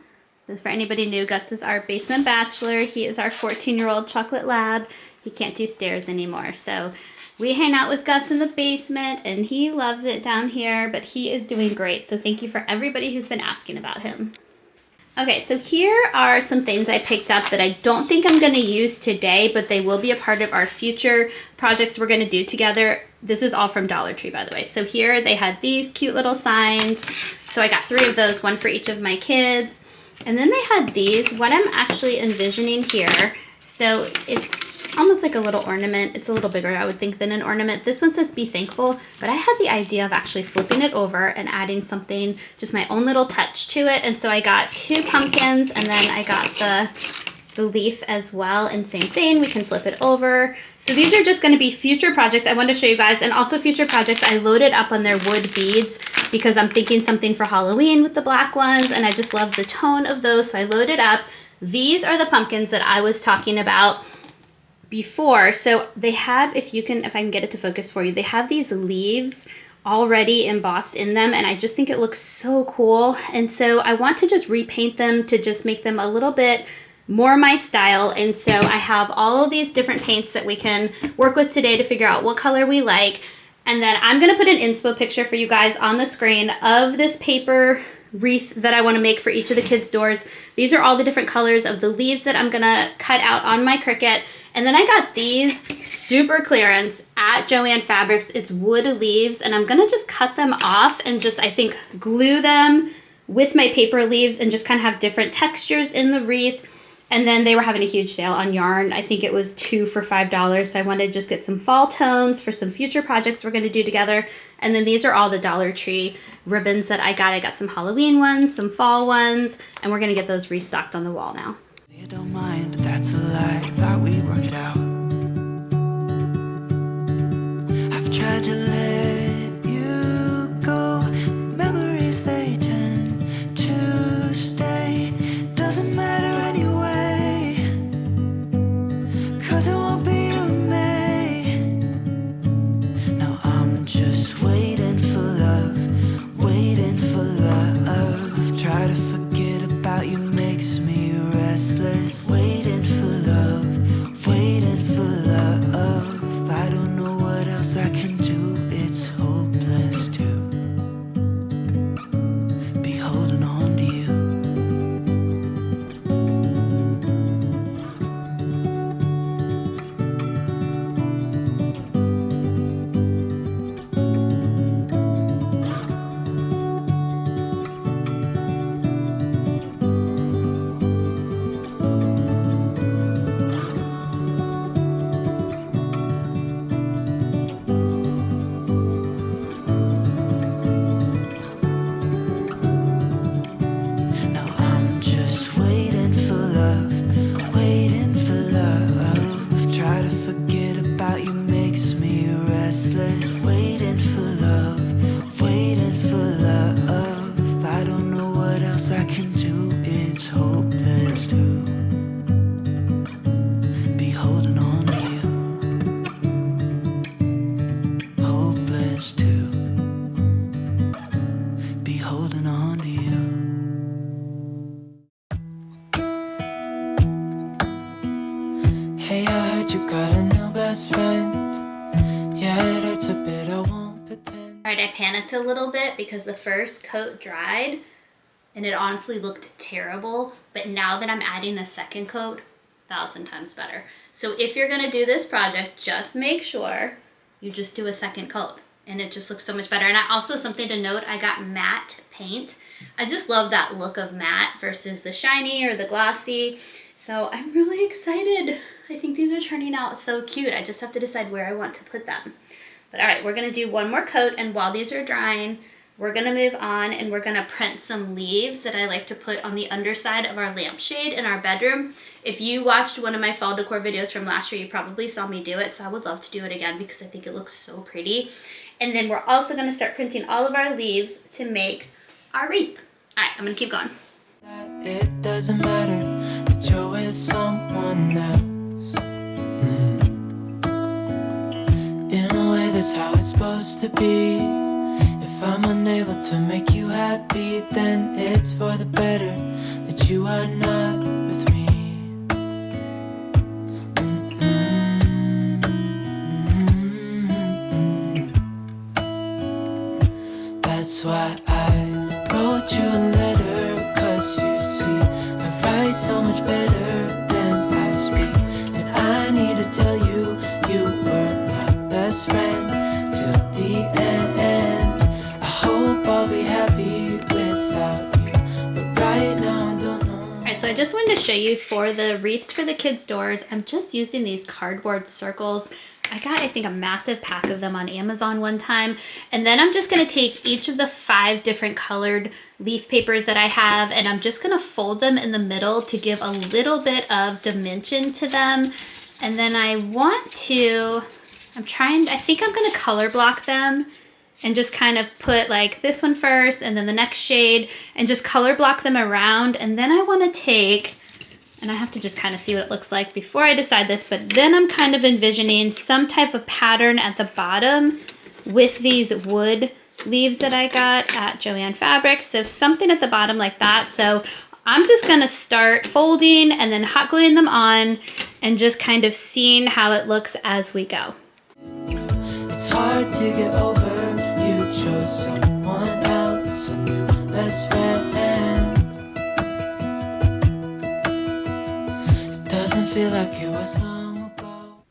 For anybody new, Gus is our basement bachelor. He is our 14-year-old chocolate lab. He can't do stairs anymore, so we hang out with Gus in the basement and he loves it down here, but he is doing great. So thank you for everybody who's been asking about him. Okay, so here are some things I picked up that I don't think I'm gonna use today, but they will be a part of our future projects we're gonna do together. This is all from Dollar Tree, by the way. So here they had these cute little signs. So I got 3 of those, one for each of my kids. And then they had these, what I'm actually envisioning here. So it's almost like a little ornament. It's a little bigger, I would think, than an ornament. This one says be thankful, but I had the idea of actually flipping it over and adding something, just my own little touch to it. And so I got 2 pumpkins and then I got the leaf as well, and same thing, we can flip it over. So these are just gonna be future projects I wanted to show you guys, and also future projects I loaded up on their wood beads because I'm thinking something for Halloween with the black ones, and I just love the tone of those, so I loaded up. These are the pumpkins that I was talking about before. So they have, if I can get it to focus for you, they have these leaves already embossed in them, and I just think it looks so cool. And so I want to just repaint them to just make them a little bit more my style. And so I have all of these different paints that we can work with today to figure out what color we like. And then I'm gonna put an inspo picture for you guys on the screen of this paper wreath that I want to make for each of the kids' doors. These are all the different colors of the leaves that I'm gonna cut out on my Cricut. And then I got these super clearance at Joann Fabrics. It's wood leaves, and I'm gonna just cut them off and just, I think, glue them with my paper leaves and just kind of have different textures in the wreath. And then they were having a huge sale on yarn. I think it was 2 for $5. So I wanted to just get some fall tones for some future projects we're gonna do together. And then these are all the Dollar Tree ribbons that I got. I got some Halloween ones, some fall ones, and we're gonna get those restocked on the wall now. You don't mind, but that's a lie. Thought we'd work it out. I've tried to let you go. Memories, they tend to stay. Doesn't matter anyway, 'cause it won't be you and me. Now I'm just waiting for love, waiting for love. Try to forget about you makes me restless. Waiting for love, waiting for love. I don't know what else I can do. It's hopeless to be holding on to you. Hey, I heard you got a new best friend. Yeah, it hurts a bit, I won't pretend. All right, I panicked a little bit because the first coat dried and it honestly looked terrible. But now that I'm adding a second coat, 1,000 times better. So if you're gonna do this project, just make sure you just do a second coat and it just looks so much better. And I also, something to note, I got matte paint. I just love that look of matte versus the shiny or the glossy. So I'm really excited. I think these are turning out so cute. I just have to decide where I want to put them. But all right, we're gonna do one more coat, and while these are drying, we're gonna move on and we're gonna print some leaves that I like to put on the underside of our lampshade in our bedroom. If you watched one of my fall decor videos from last year, you probably saw me do it, so I would love to do it again because I think it looks so pretty. And then we're also gonna start printing all of our leaves to make our wreath. All right, I'm gonna keep going. It doesn't matter that you're with someone else. In a way, that's how it's supposed to be. If I'm unable to make you happy, then it's for the better that you are not with me. That's why I wrote you a letter, 'cause you see, I write so much better than I speak. And I need to tell you, you were my best friend till the end. I hope I'll be happy without you, but right now I don't know. All right, so I just wanted to show you for the wreaths for the kids' doors, I'm just using these cardboard circles. I got, I think, a massive pack of them on Amazon one time. And then I'm just gonna take each of the 5 different colored leaf papers that I have, and I'm just gonna fold them in the middle to give a little bit of dimension to them. And then I want to, I think I'm gonna color block them and just kind of put like this one first and then the next shade and just color block them around. And then I wanna take, and I have to just kind of see what it looks like before I decide this, but then I'm kind of envisioning some type of pattern at the bottom with these wood leaves that I got at Joann Fabrics. So something at the bottom like that. So I'm just gonna start folding and then hot gluing them on and just kind of seeing how it looks as we go. It's hard to get over, you chose someone else, a new best friend. feel like it was long ago.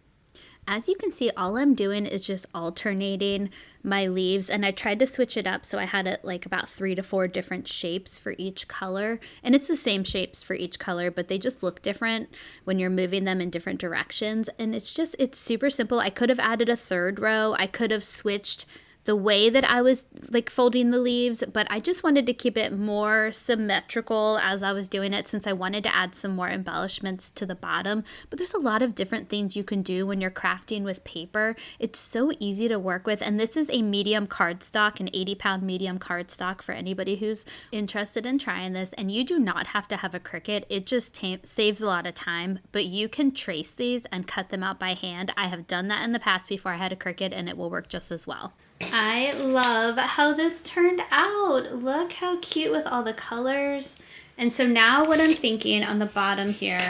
As you can see, all I'm doing is just alternating my leaves, and I tried to switch it up so I had it like about 3 to 4 different shapes for each color, and it's the same shapes for each color, but they just look different when you're moving them in different directions. And it's super simple. I could have added a third row. I could have switched the way that I was like folding the leaves, but I just wanted to keep it more symmetrical as I was doing it, since I wanted to add some more embellishments to the bottom. But there's a lot of different things you can do when you're crafting with paper. It's so easy to work with, and this is a medium cardstock, an 80-pound medium cardstock for anybody who's interested in trying this. And you do not have to have a Cricut. It just saves a lot of time, but you can trace these and cut them out by hand. I have done that in the past before I had a Cricut, and it will work just as well. I love how this turned out. Look how cute with all the colors. And so now what I'm thinking on the bottom here,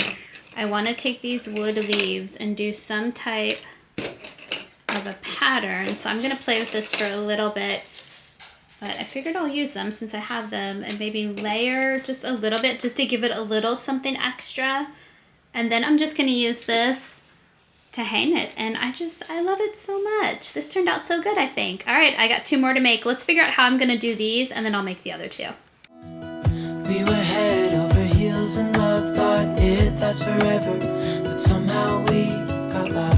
I want to take these wood leaves and do some type of a pattern. So I'm going to play with this for a little bit, but I figured I'll use them since I have them, and maybe layer just a little bit just to give it a little something extra. And then I'm just going to use this to hang it, and I love it so much. This turned out so good, I think. All right, I got 2 more to make. Let's figure out how I'm gonna do these, and then I'll make the other 2. We were head over heels in love, thought it lasts forever, but somehow we got lost.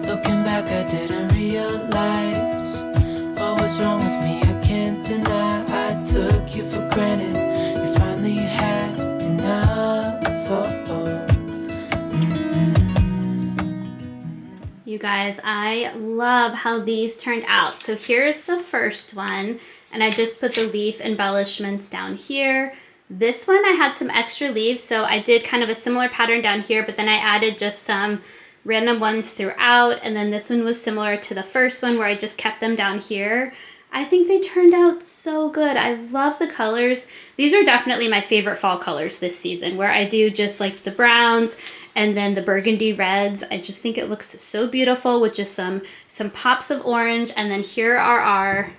Looking back, I didn't realize what was wrong with me. I can't deny I took you for granted. You finally had enough. You guys, I love how these turned out. So here's the first one, and I just put the leaf embellishments down here. This one I had some extra leaves, so I did kind of a similar pattern down here, but then I added just some random ones throughout, and then this one was similar to the first one where I just kept them down here. I think they turned out so good. I love the colors. These are definitely my favorite fall colors this season, where I do just like the browns and then the burgundy reds. I just think it looks so beautiful with just some pops of orange. And then here are our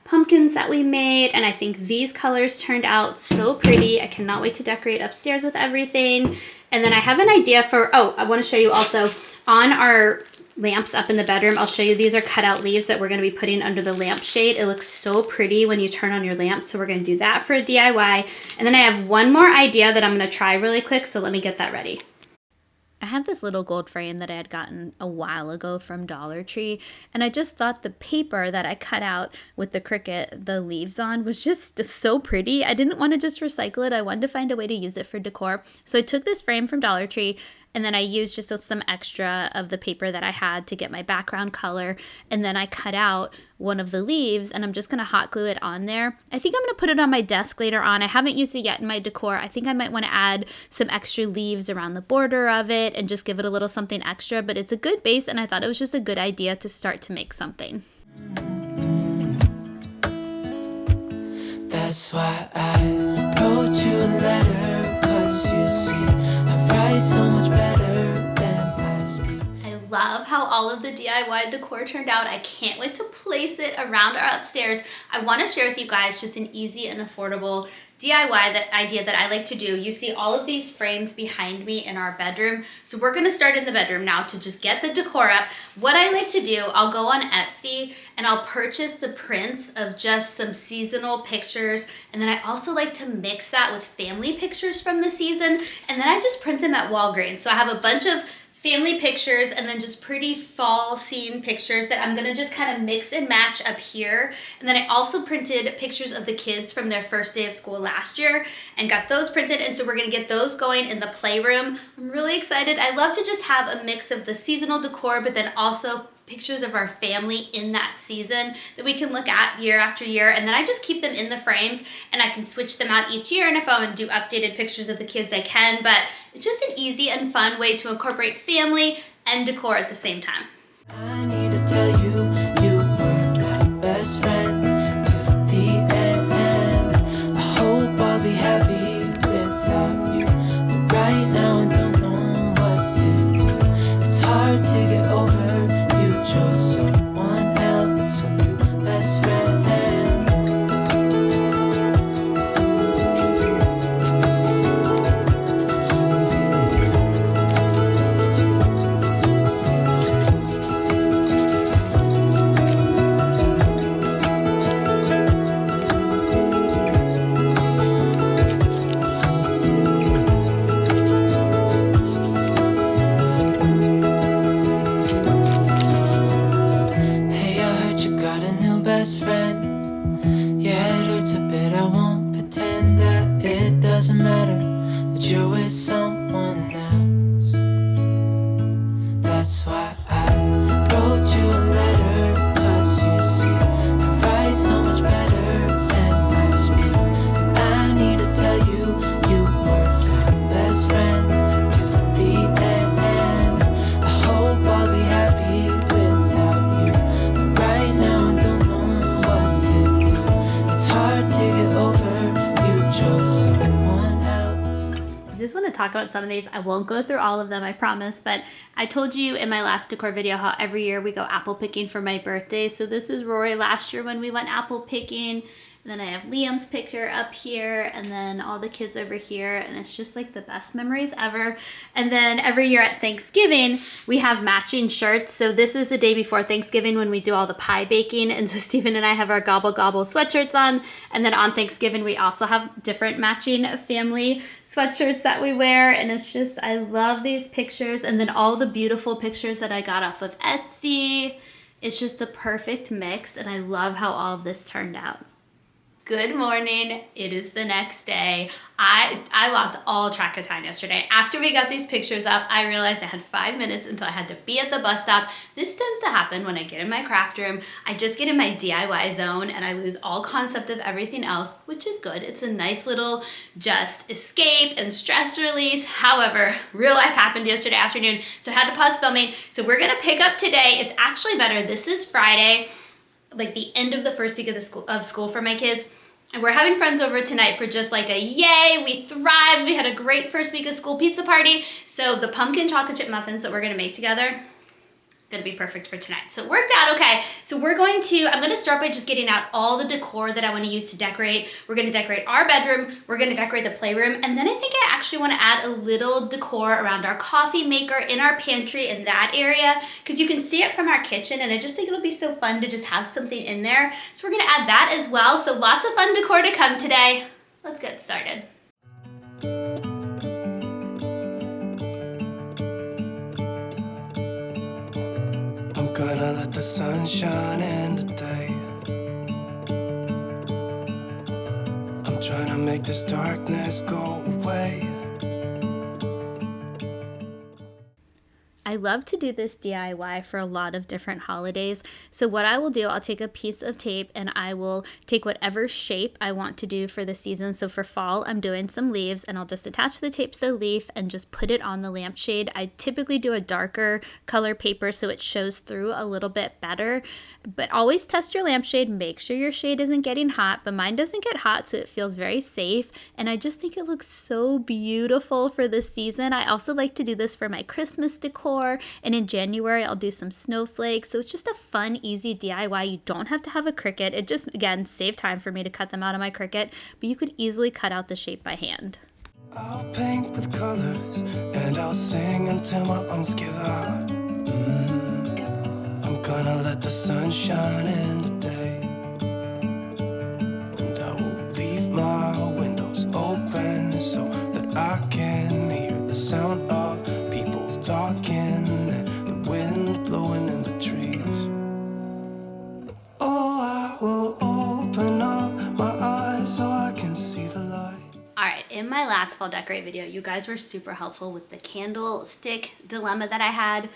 pumpkins that we made, and I think these colors turned out so pretty. I cannot wait to decorate upstairs with everything. And then I have an idea for, oh, I want to show you also on our lamps up in the bedroom. I'll show you, these are cut out leaves that we're going to be putting under the lampshade. It looks so pretty when you turn on your lamp, so we're going to do that for a DIY. And then I have one more idea that I'm going to try really quick, so let me get that ready. I have this little gold frame that I had gotten a while ago from Dollar Tree, and I just thought the paper that I cut out with the Cricut, the leaves on, was just so pretty. I didn't want to just recycle it. I wanted to find a way to use it for decor. So I took this frame from Dollar Tree, and then I used just some extra of the paper that I had to get my background color. And then I cut out one of the leaves, and I'm just going to hot glue it on there. I think I'm going to put it on my desk later on. I haven't used it yet in my decor. I think I might want to add some extra leaves around the border of it and just give it a little something extra. But it's a good base, and I thought it was just a good idea to start to make something. That's why I wrote you a letter, 'cause you see, I write so much better than I speak. I love how all of the DIY decor turned out. I can't wait to place it around our upstairs. I want to share with you guys just an easy and affordable DIY idea that I like to do. You see all of these frames behind me in our bedroom. So we're gonna start in the bedroom now to just get the decor up. What I like to do, I'll go on Etsy and I'll purchase the prints of just some seasonal pictures. And then I also like to mix that with family pictures from the season. And then I just print them at Walgreens. So I have a bunch of family pictures and then just pretty fall scene pictures that I'm gonna just kind of mix and match up here. And then I also printed pictures of the kids from their first day of school last year and got those printed, and so we're gonna get those going in the playroom. I'm really excited. I love to just have a mix of the seasonal decor, but then also pictures of our family in that season that we can look at year after year. And then I just keep them in the frames and I can switch them out each year. And if I want to do updated pictures of the kids, I can. But it's just an easy and fun way to incorporate family and decor at the same time. I need to tell you, you were my best friend to the end. I hope I'll be happy without you. But right now I don't know what to do. It's hard to get over. You chose someone else, a new best friend. Said I won't pretend that it doesn't matter that you're with someone else. That's why I wrote you a letter, 'cause you see, I write so much better than I speak. And I need to tell you, you were my best friend to the end. I hope I'll be happy without you, but right now I don't know what to do. It's hard to get over, you chose someone else. I just want to talk about some of these. I won't go through all of them, I promise, but I told you in my last decor video how every year we go apple picking for my birthday. So this is Rory last year when we went apple picking. And then I have Liam's picture up here, and then all the kids over here, and it's just like the best memories ever. And then every year at Thanksgiving, we have matching shirts. So this is the day before Thanksgiving when we do all the pie baking, and so Stephen and I have our Gobble Gobble sweatshirts on. And then on Thanksgiving, we also have different matching family sweatshirts that we wear, and it's just, I love these pictures, and then all the beautiful pictures that I got off of Etsy. It's just the perfect mix, and I love how all of this turned out. Good morning. It is the next day. I lost all track of time yesterday. After we got these pictures up, I realized I had 5 minutes until I had to be at the bus stop. This tends to happen when I get in my craft room. I just get in my DIY zone and I lose all concept of everything else, which is good. It's a nice little just escape and stress release. However, real life happened yesterday afternoon, so I had to pause filming. So we're gonna pick up today. It's actually better. This is Friday, like the end of the first week of school for my kids. And we're having friends over tonight for just like a yay, we thrived. We had a great first week of school pizza party. So the pumpkin chocolate chip muffins that we're gonna make together, gonna be perfect for tonight. So it worked out okay. So I'm gonna start by just getting out all the decor that I wanna use to decorate. We're gonna decorate our bedroom, we're gonna decorate the playroom, and then I think I actually wanna add a little decor around our coffee maker in our pantry in that area, because you can see it from our kitchen, and I just think it'll be so fun to just have something in there. So we're gonna add that as well. So lots of fun decor to come today. Let's get started. Gonna let the sun shine in today. I'm trying to make this darkness go away. I love to do this DIY for a lot of different holidays. So what I will do, I'll take a piece of tape and I will take whatever shape I want to do for the season. So for fall, I'm doing some leaves, and I'll just attach the tape to the leaf and just put it on the lampshade. I typically do a darker color paper so it shows through a little bit better, but always test your lampshade. Make sure your shade isn't getting hot, but mine doesn't get hot, so it feels very safe. And I just think it looks so beautiful for this season. I also like to do this for my Christmas decor. And in January, I'll do some snowflakes. So it's just a fun, easy DIY. You don't have to have a Cricut. It just, again, saved time for me to cut them out of my Cricut, but you could easily cut out the shape by hand. I'll paint with colors and I'll sing until my lungs give out. I'm gonna let the sun shine in today, and I will leave my windows open so that I can hear the sound of people talking and the wind blowing in the trees. Oh, I will open up my eyes so I can see the light. All right, in my last fall decorate video, you guys were super helpful with the candlestick dilemma that I had.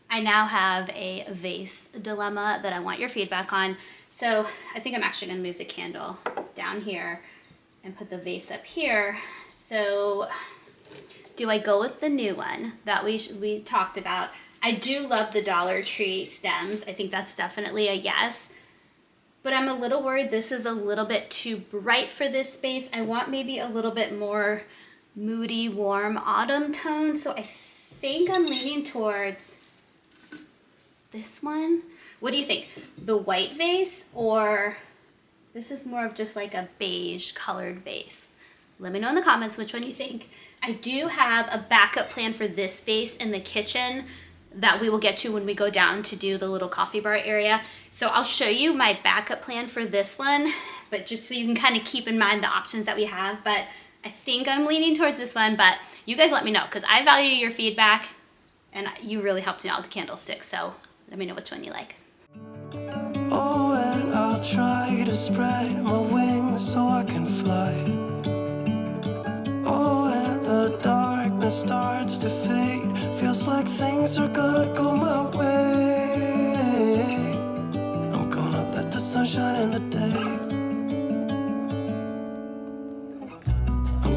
I now have a vase dilemma that I want your feedback on. So I think I'm actually gonna move the candle down here and put the vase up here. So do I go with the new one that we talked about? I do love the Dollar Tree stems. I think that's definitely a yes. But I'm a little worried this is a little bit too bright for this space. I want maybe a little bit more moody, warm autumn tone. So I think I'm leaning towards this one. What do you think? The white vase, or this is more of just like a beige colored vase? Let me know in the comments which one you think. I do have a backup plan for this vase in the kitchen that we will get to when we go down to do the little coffee bar area. So I'll show you my backup plan for this one, but just so you can kind of keep in mind the options that we have. But I think I'm leaning towards this one, but you guys let me know, because I value your feedback and you really helped me out with the candlestick. So let me know which one you like. Oh, and I'll try to spread my wings so I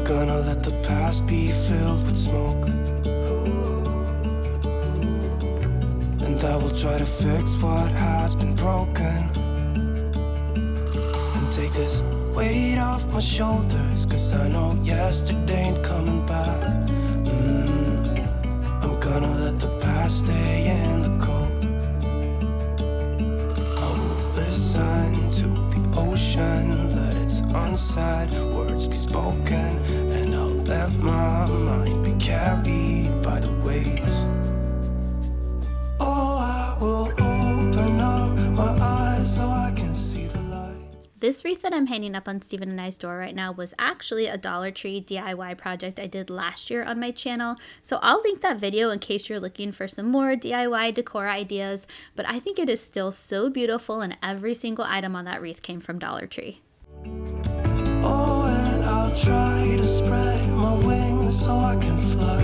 gonna let the past be filled with smoke, and I will try to fix what has been broken, and take this weight off my shoulders, 'cause I know yesterday ain't coming back. I'm gonna let the past stay in the cold. I will listen to the ocean, let its unsaid words be spoken, and I'll let my mind be carried by the waves. Oh, I will open up my eyes so I can see the light. This wreath that I'm hanging up on Stephen and I's door right now was actually a Dollar Tree DIY project I did last year on my channel. So I'll link that video in case you're looking for some more DIY decor ideas. But I think it is still so beautiful, and every single item on that wreath came from Dollar Tree. Oh, and I'll try to spread my wings so I can fly.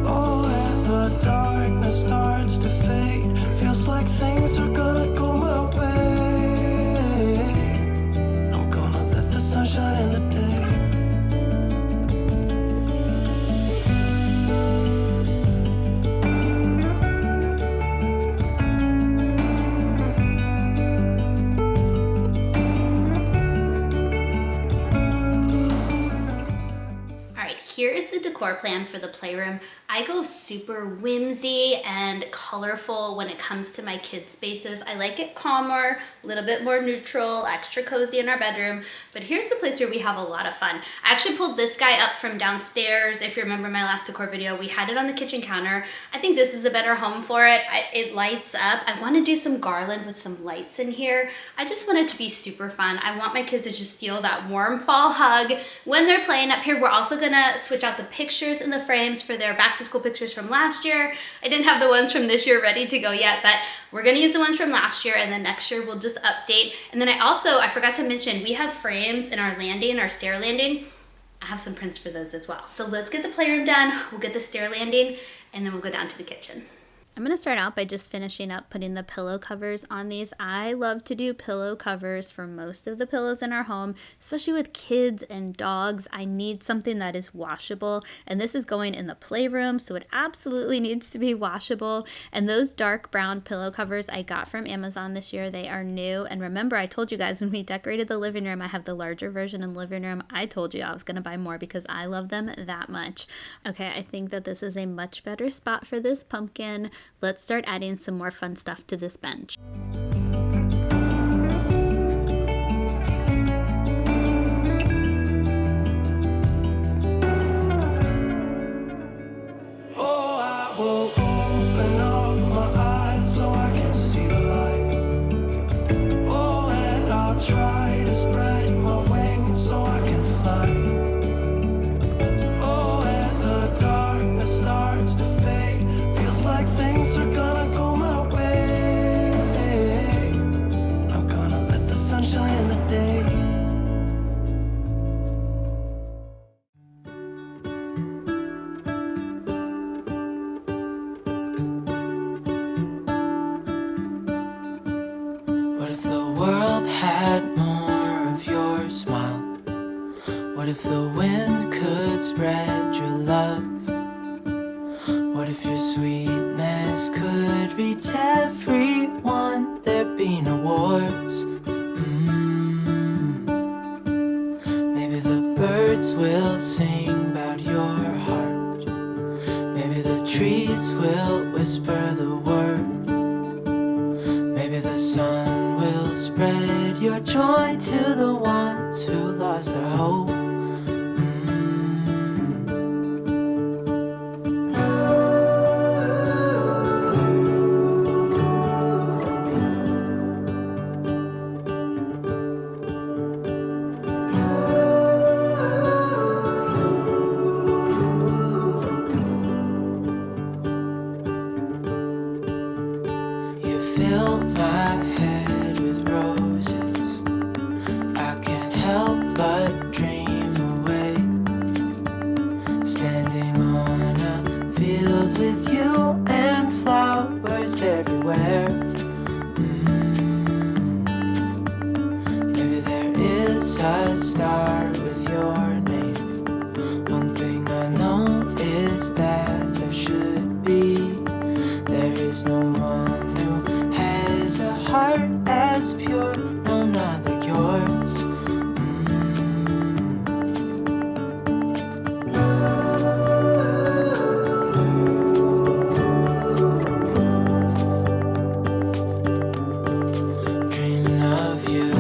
Oh, and the darkness starts to fade. Feels like things are gonna go my way. I'm gonna let the sunshine in the day. Here's the decor plan for the playroom. I go super whimsy and colorful when it comes to my kids' spaces. I like it calmer, a little bit more neutral, extra cozy in our bedroom. But here's the place where we have a lot of fun. I actually pulled this guy up from downstairs. If you remember my last decor video, we had it on the kitchen counter. I think this is a better home for it. It lights up. I want to do some garland with some lights in here. I just want it to be super fun. I want my kids to just feel that warm fall hug when they're playing up here. We're also gonna switch out the pictures in the frames for their back to school pictures from last year. I didn't have the ones from this year ready to go yet, but we're gonna use the ones from last year, and then next year we'll just update. And then I forgot to mention, we have frames in our landing, our stair landing. I have some prints for those as well. So let's get the playroom done, we'll get the stair landing, and then we'll go down to the kitchen. I'm gonna start out by just finishing up putting the pillow covers on these. I love to do pillow covers for most of the pillows in our home, especially with kids and dogs. I need something that is washable, and this is going in the playroom, so it absolutely needs to be washable. And those dark brown pillow covers I got from Amazon this year. They are new, and remember I told you guys when we decorated the living room, I have the larger version in the living room. I told you I was gonna buy more because I love them that much. Okay, I think that this is a much better spot for this pumpkin. Let's start adding some more fun stuff to this bench. Oh, I will open up my eyes so I can see the light. Oh, and I'll try to spread my wings so I can fly. Oh, and the darkness starts to fade. Feels like things are gonna go my way. I'm gonna let the sunshine in the day. What if the world had more of your smile? What if the wind could spread your love? What if your sweetness could reach everyone? There'd be no wars. Maybe the birds will sing about your heart. Maybe the trees will whisper the word. Maybe the sun will spread your joy to the ones who lost their hope. Fill my head with roses. I can't help but dream away. Standing on a field with you and flowers everywhere. Maybe there is does start with your name. One thing I know is that there should be. There is no one who has a heart as pure, no, not like yours. Dreaming of you.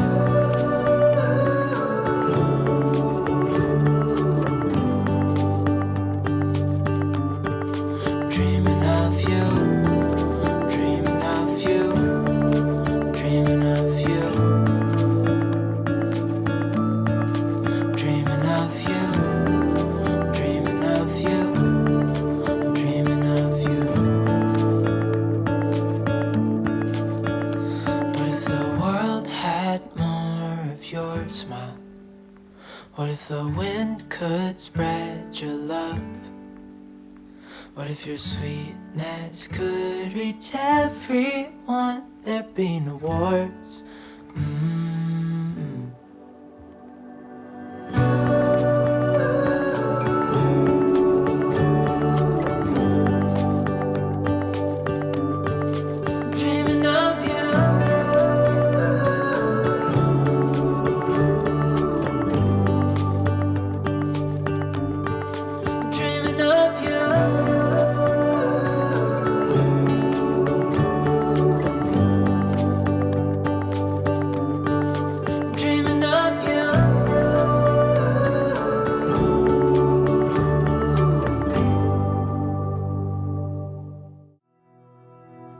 Dreaming of you. Dreaming of you. Dreaming of you. Dreaming of you. Dreaming of you. I'm dreaming of you. What if the world had more of your smile? What if the wind could spread your love? What if your sweetness could reach everyone? There'd be no wars. Dreaming of you. Dreaming of you. Dreaming of you.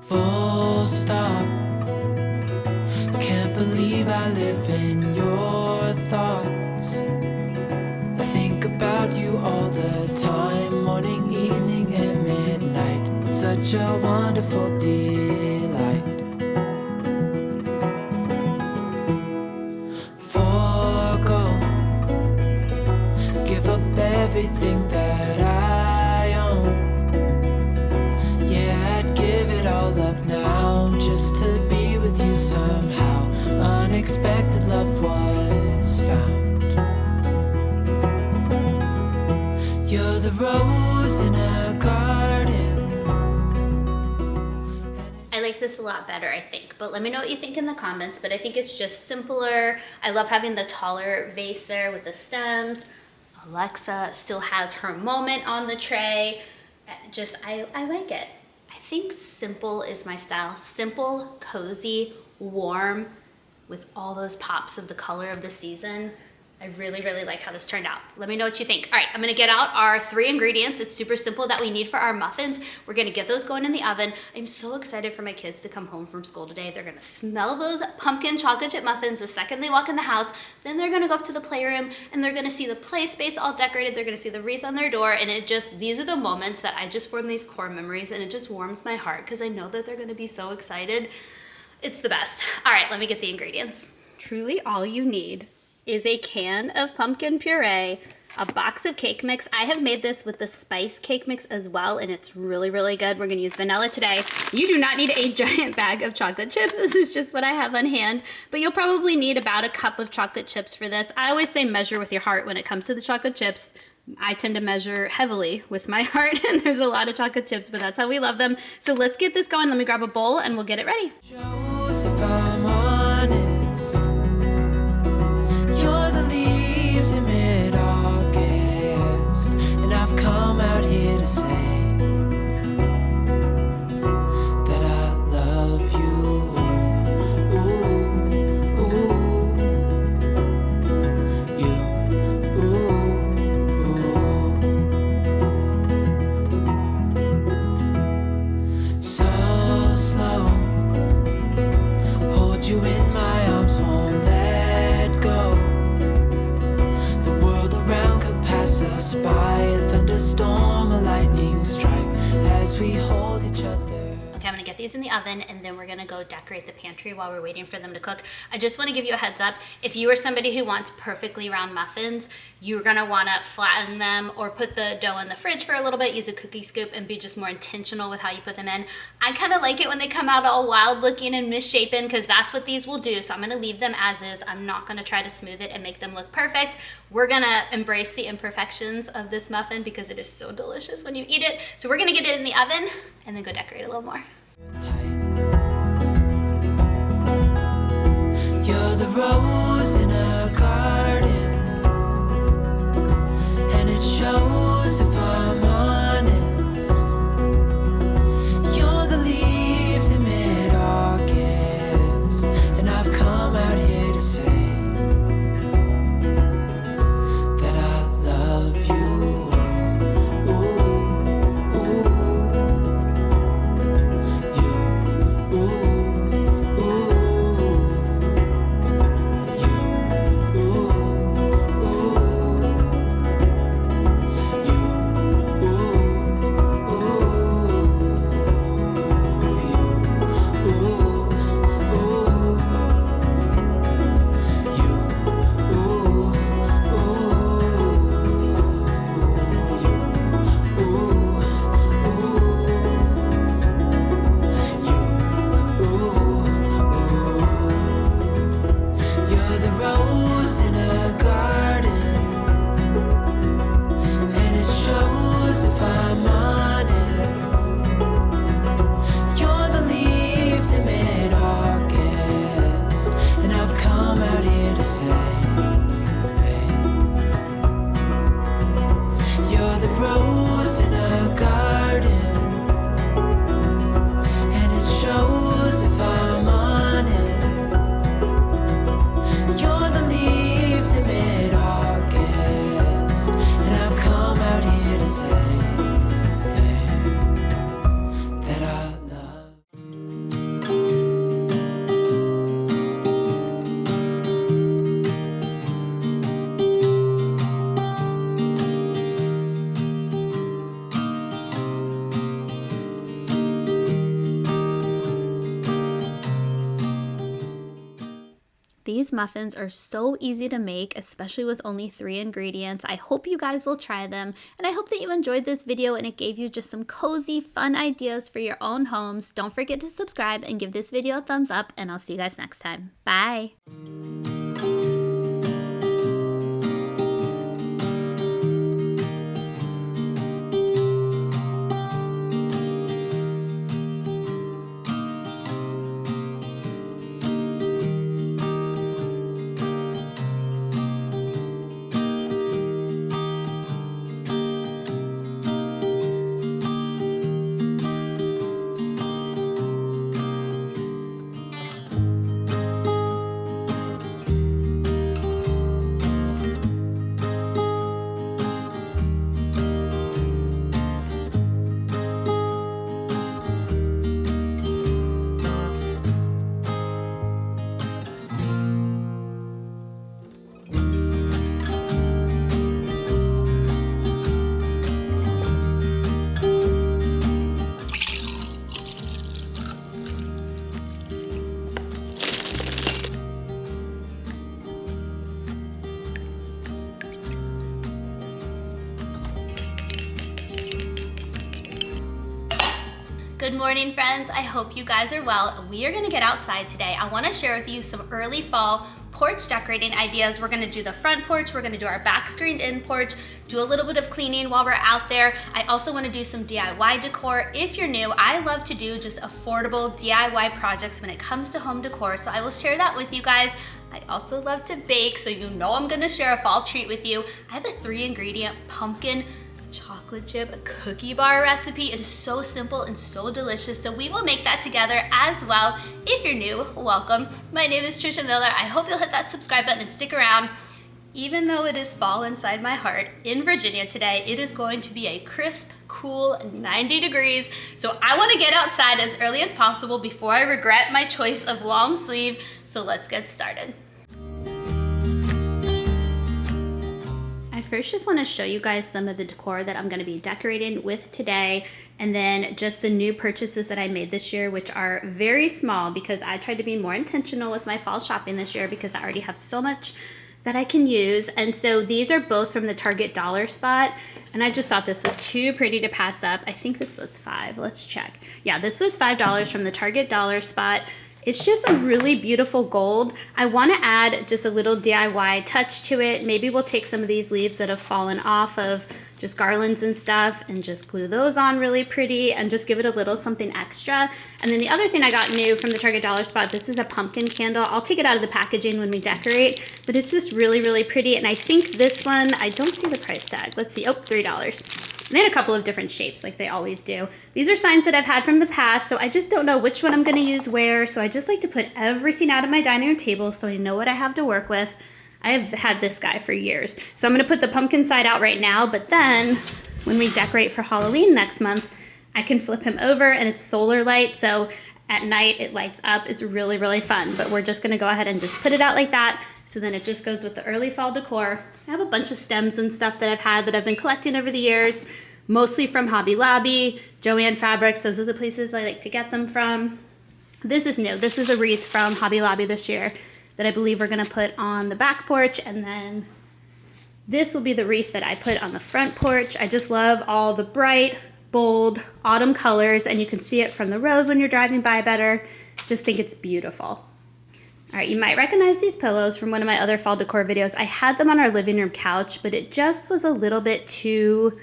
Full stop. Can't believe I live in your thoughts. I think about you all the time, morning, evening, and midnight. Such a wonderful delight. Forgo, give up everything that I own. Yeah, I'd give it all up now just to be with you somehow. Unexpected love was found. You're the rose in a garden. I like this a lot better, I think, but let me know what you think in the comments. But I think it's just simpler. I love having the taller vase there with the stems. Alexa still has her moment on the tray. I like it. I think simple is my style. Simple, cozy, warm, with all those pops of the color of the season. I really, really like how this turned out. Let me know what you think. All right, I'm gonna get out our 3 ingredients. It's super simple that we need for our muffins. We're gonna get those going in the oven. I'm so excited for my kids to come home from school today. They're gonna smell those pumpkin chocolate chip muffins the second they walk in the house. Then they're gonna go up to the playroom and they're gonna see the play space all decorated. They're gonna see the wreath on their door, and these are the moments that I just form these core memories, and it just warms my heart because I know that they're gonna be so excited. It's the best. All right, let me get the ingredients. Truly all you need is a can of pumpkin puree, a box of cake mix. I have made this with the spice cake mix as well, and it's really, really good. We're gonna use vanilla today. You do not need a giant bag of chocolate chips. This is just what I have on hand, but you'll probably need about a cup of chocolate chips for this. I always say measure with your heart when it comes to the chocolate chips. I tend to measure heavily with my heart, and there's a lot of chocolate chips, but that's how we love them. So let's get this going. Let me grab a bowl and we'll get it ready. Shows if I'm honest. You're the leaves in mid-August, and I've come out here to say that I love you. Ooh, ooh, you, ooh, ooh. So slow, hold you in my arms, won't let go. The world around could pass us by, a thunderstorm, a lightning strike, as we hold each other. Okay, I'm I'm gonna get these in the oven and then we're gonna go decorate the pantry while we're waiting for them to cook. I just wanna give you a heads up. If you are somebody who wants perfectly round muffins, you're gonna wanna flatten them or put the dough in the fridge for a little bit, use a cookie scoop and be just more intentional with how you put them in. I kinda like it when they come out all wild looking and misshapen because that's what these will do. So I'm gonna leave them as is. I'm not gonna try to smooth it and make them look perfect. We're gonna embrace the imperfections of this muffin because it is so delicious when you eat it. So we're gonna get it in the oven and then go decorate a little more. You're the rose in a garden, and it shows if I'm honest. You're the leaves in mid-August, and I've come out here to say that I love you. These muffins are so easy to make, especially with only 3 ingredients. I hope you guys will try them, and I hope that you enjoyed this video and it gave you just some cozy, fun ideas for your own homes. Don't forget to subscribe and give this video a thumbs up, and I'll see you guys next time. Bye! Good morning, friends. I hope you guys are well. We are gonna get outside today. I wanna share with you some early fall porch decorating ideas. We're gonna do the front porch, we're gonna do our back screened in porch, do a little bit of cleaning while we're out there. I also wanna do some DIY decor. If you're new, I love to do just affordable DIY projects when it comes to home decor, so I will share that with you guys. I also love to bake, so you know I'm gonna share a fall treat with you. I have a 3-ingredient pumpkin chocolate chip cookie bar recipe. It is so simple and so delicious, so we will make that together as well. If you're new, welcome. My name is Trisha Miller. I hope you'll hit that subscribe button and stick around. Even though it is fall inside my heart, in Virginia today, it is going to be a crisp, cool 90 degrees. So I want to get outside as early as possible before I regret my choice of long sleeve. So let's get started. I first just want to show you guys some of the decor that I'm going to be decorating with today, and then just the new purchases that I made this year, which are very small because I tried to be more intentional with my fall shopping this year because I already have so much that I can use. And so these are both from the Target dollar spot, and I just thought this was too pretty to pass up. I think this was $5. Let's check. Yeah, this was $5 from the Target dollar spot. It's just a really beautiful gold. I want to add just a little DIY touch to it. Maybe we'll take some of these leaves that have fallen off of just garlands and stuff and just glue those on really pretty and just give it a little something extra. And then the other thing I got new from the Target dollar spot, this is a pumpkin candle. I'll take it out of the packaging when we decorate, but it's just really, really pretty. And I think this one, I don't see the price tag. Let's see, oh, $3. They had a couple of different shapes like they always do. These are signs that I've had from the past, so I just don't know which one I'm gonna use where. So I just like to put everything out of my dining room table so I know what I have to work with. I've had this guy for years. So I'm gonna put the pumpkin side out right now, but then when we decorate for Halloween next month, I can flip him over and it's solar light. So at night it lights up. It's really, really fun, but we're just gonna go ahead and just put it out like that. So then it just goes with the early fall decor. I have a bunch of stems and stuff that I've had that I've been collecting over the years, mostly from Hobby Lobby, Joann Fabrics. Those are the places I like to get them from. This is new. This is a wreath from Hobby Lobby this year that I believe we're gonna put on the back porch, and then this will be the wreath that I put on the front porch. I just love all the bright, bold autumn colors, and you can see it from the road when you're driving by better. Just think it's beautiful. All right, you might recognize these pillows from one of my other fall decor videos. I had them on our living room couch, but it just was a little bit too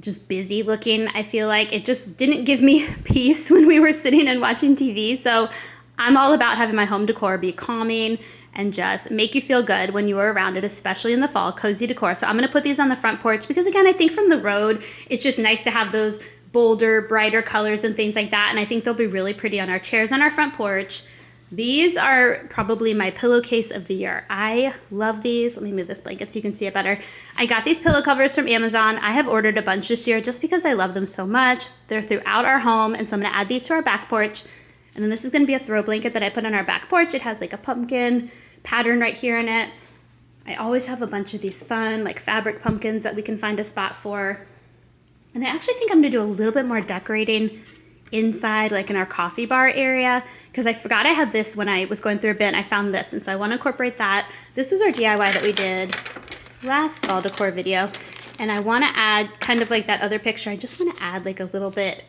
just busy looking. I feel like it just didn't give me peace when we were sitting and watching TV. So I'm all about having my home decor be calming and just make you feel good when you are around it, especially in the fall, cozy decor. So I'm gonna put these on the front porch because again, I think from the road, it's just nice to have those bolder, brighter colors and things like that. And I think they'll be really pretty on our chairs on our front porch. These are probably my pillowcase of the year. I love these. Let me move this blanket so you can see it better. I got these pillow covers from Amazon. I have ordered a bunch this year just because I love them so much. They're throughout our home, and so I'm gonna add these to our back porch. And then this is gonna be a throw blanket that I put on our back porch. It has like a pumpkin pattern right here in it. I always have a bunch of these fun like fabric pumpkins that we can find a spot for. And I actually think I'm gonna do a little bit more decorating inside, like in our coffee bar area, because I forgot I had this when I was going through a bin. I found this, and so I wanna incorporate that. This was our DIY that we did last fall decor video. And I wanna add kind of like that other picture. I just wanna add like a little bit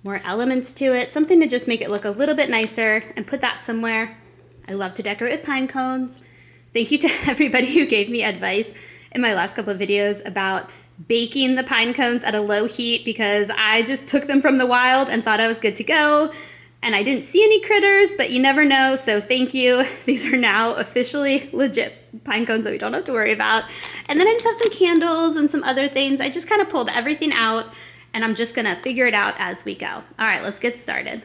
more elements to it, something to just make it look a little bit nicer, and put that somewhere. I love to decorate with pine cones. Thank you to everybody who gave me advice in my last couple of videos about baking the pine cones at a low heat, because I just took them from the wild and thought I was good to go, and I didn't see any critters, but you never know, so thank you. These are now officially legit pine cones that we don't have to worry about. And then I just have some candles and some other things. I just kind of pulled everything out, and I'm just gonna figure it out as we go. All right, let's get started.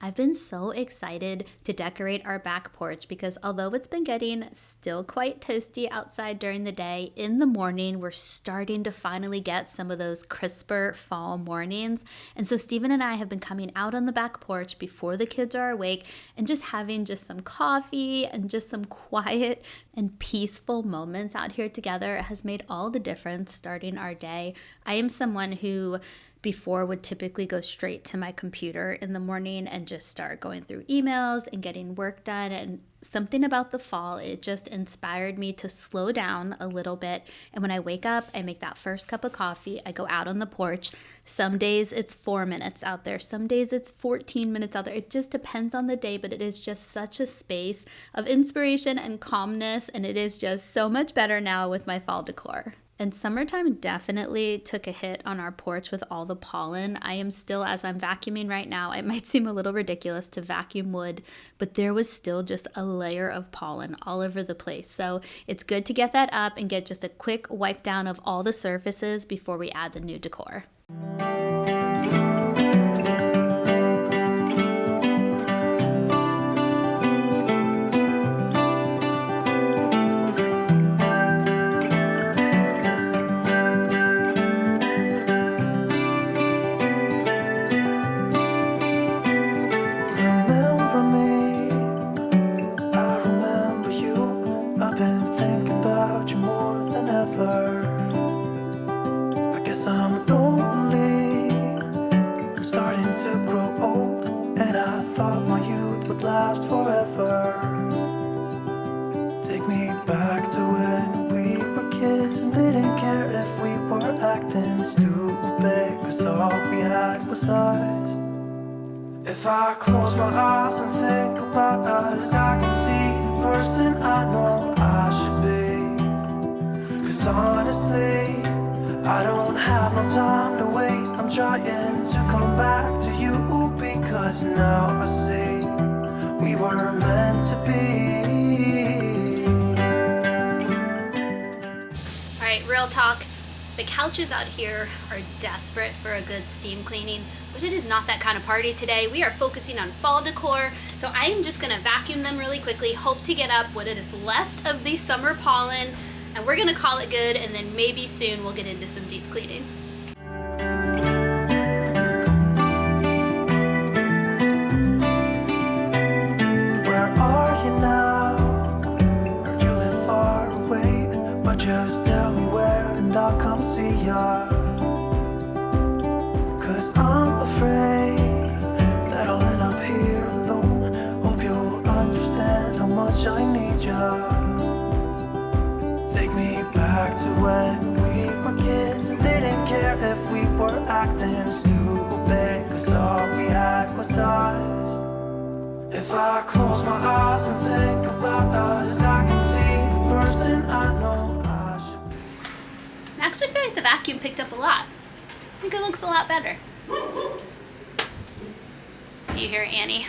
I've been so excited to decorate our back porch because although it's been getting still quite toasty outside during the day, in the morning we're starting to finally get some of those crisper fall mornings. And so Stephen and I have been coming out on the back porch before the kids are awake and just having just some coffee and just some quiet and peaceful moments out here together. It has made all the difference starting our day. I am someone who before would typically go straight to my computer in the morning and just start going through emails and getting work done. And something about the fall, it just inspired me to slow down a little bit. And when I wake up, I make that first cup of coffee. I go out on the porch. Some days it's 4 minutes out there. Some days it's 14 minutes out there. It just depends on the day, but it is just such a space of inspiration and calmness. And it is just so much better now with my fall decor. And summertime definitely took a hit on our porch with all the pollen. I am still, as I'm vacuuming right now, it might seem a little ridiculous to vacuum wood, but there was still just a layer of pollen all over the place. So it's good to get that up and get just a quick wipe down of all the surfaces before we add the new decor. If I close my eyes and think about us, I can see the person I know I should be. 'Cause honestly, I don't have no time to waste. I'm trying to come back to you because now I see we were meant to be. All right, real talk. The couches out here are desperate for a good steam cleaning, but it is not that kind of party today. We are focusing on fall decor, so I am just gonna vacuum them really quickly, hope to get up what is left of the summer pollen, and we're gonna call it good, and then maybe soon we'll get into some deep cleaning. Where are you now? Heard you live far away, but just tell me where and I'll come see ya. 'Cause I'm afraid that I'll end up here alone. Hope you'll understand how much I need ya. Take me back to when we were kids and didn't care if we were acting stupid, 'cause all we had was us. If I close my eyes and think about us, I can see the person I know I should. I actually feel like the vacuum picked up a lot. I think it looks a lot better. Do you hear Annie?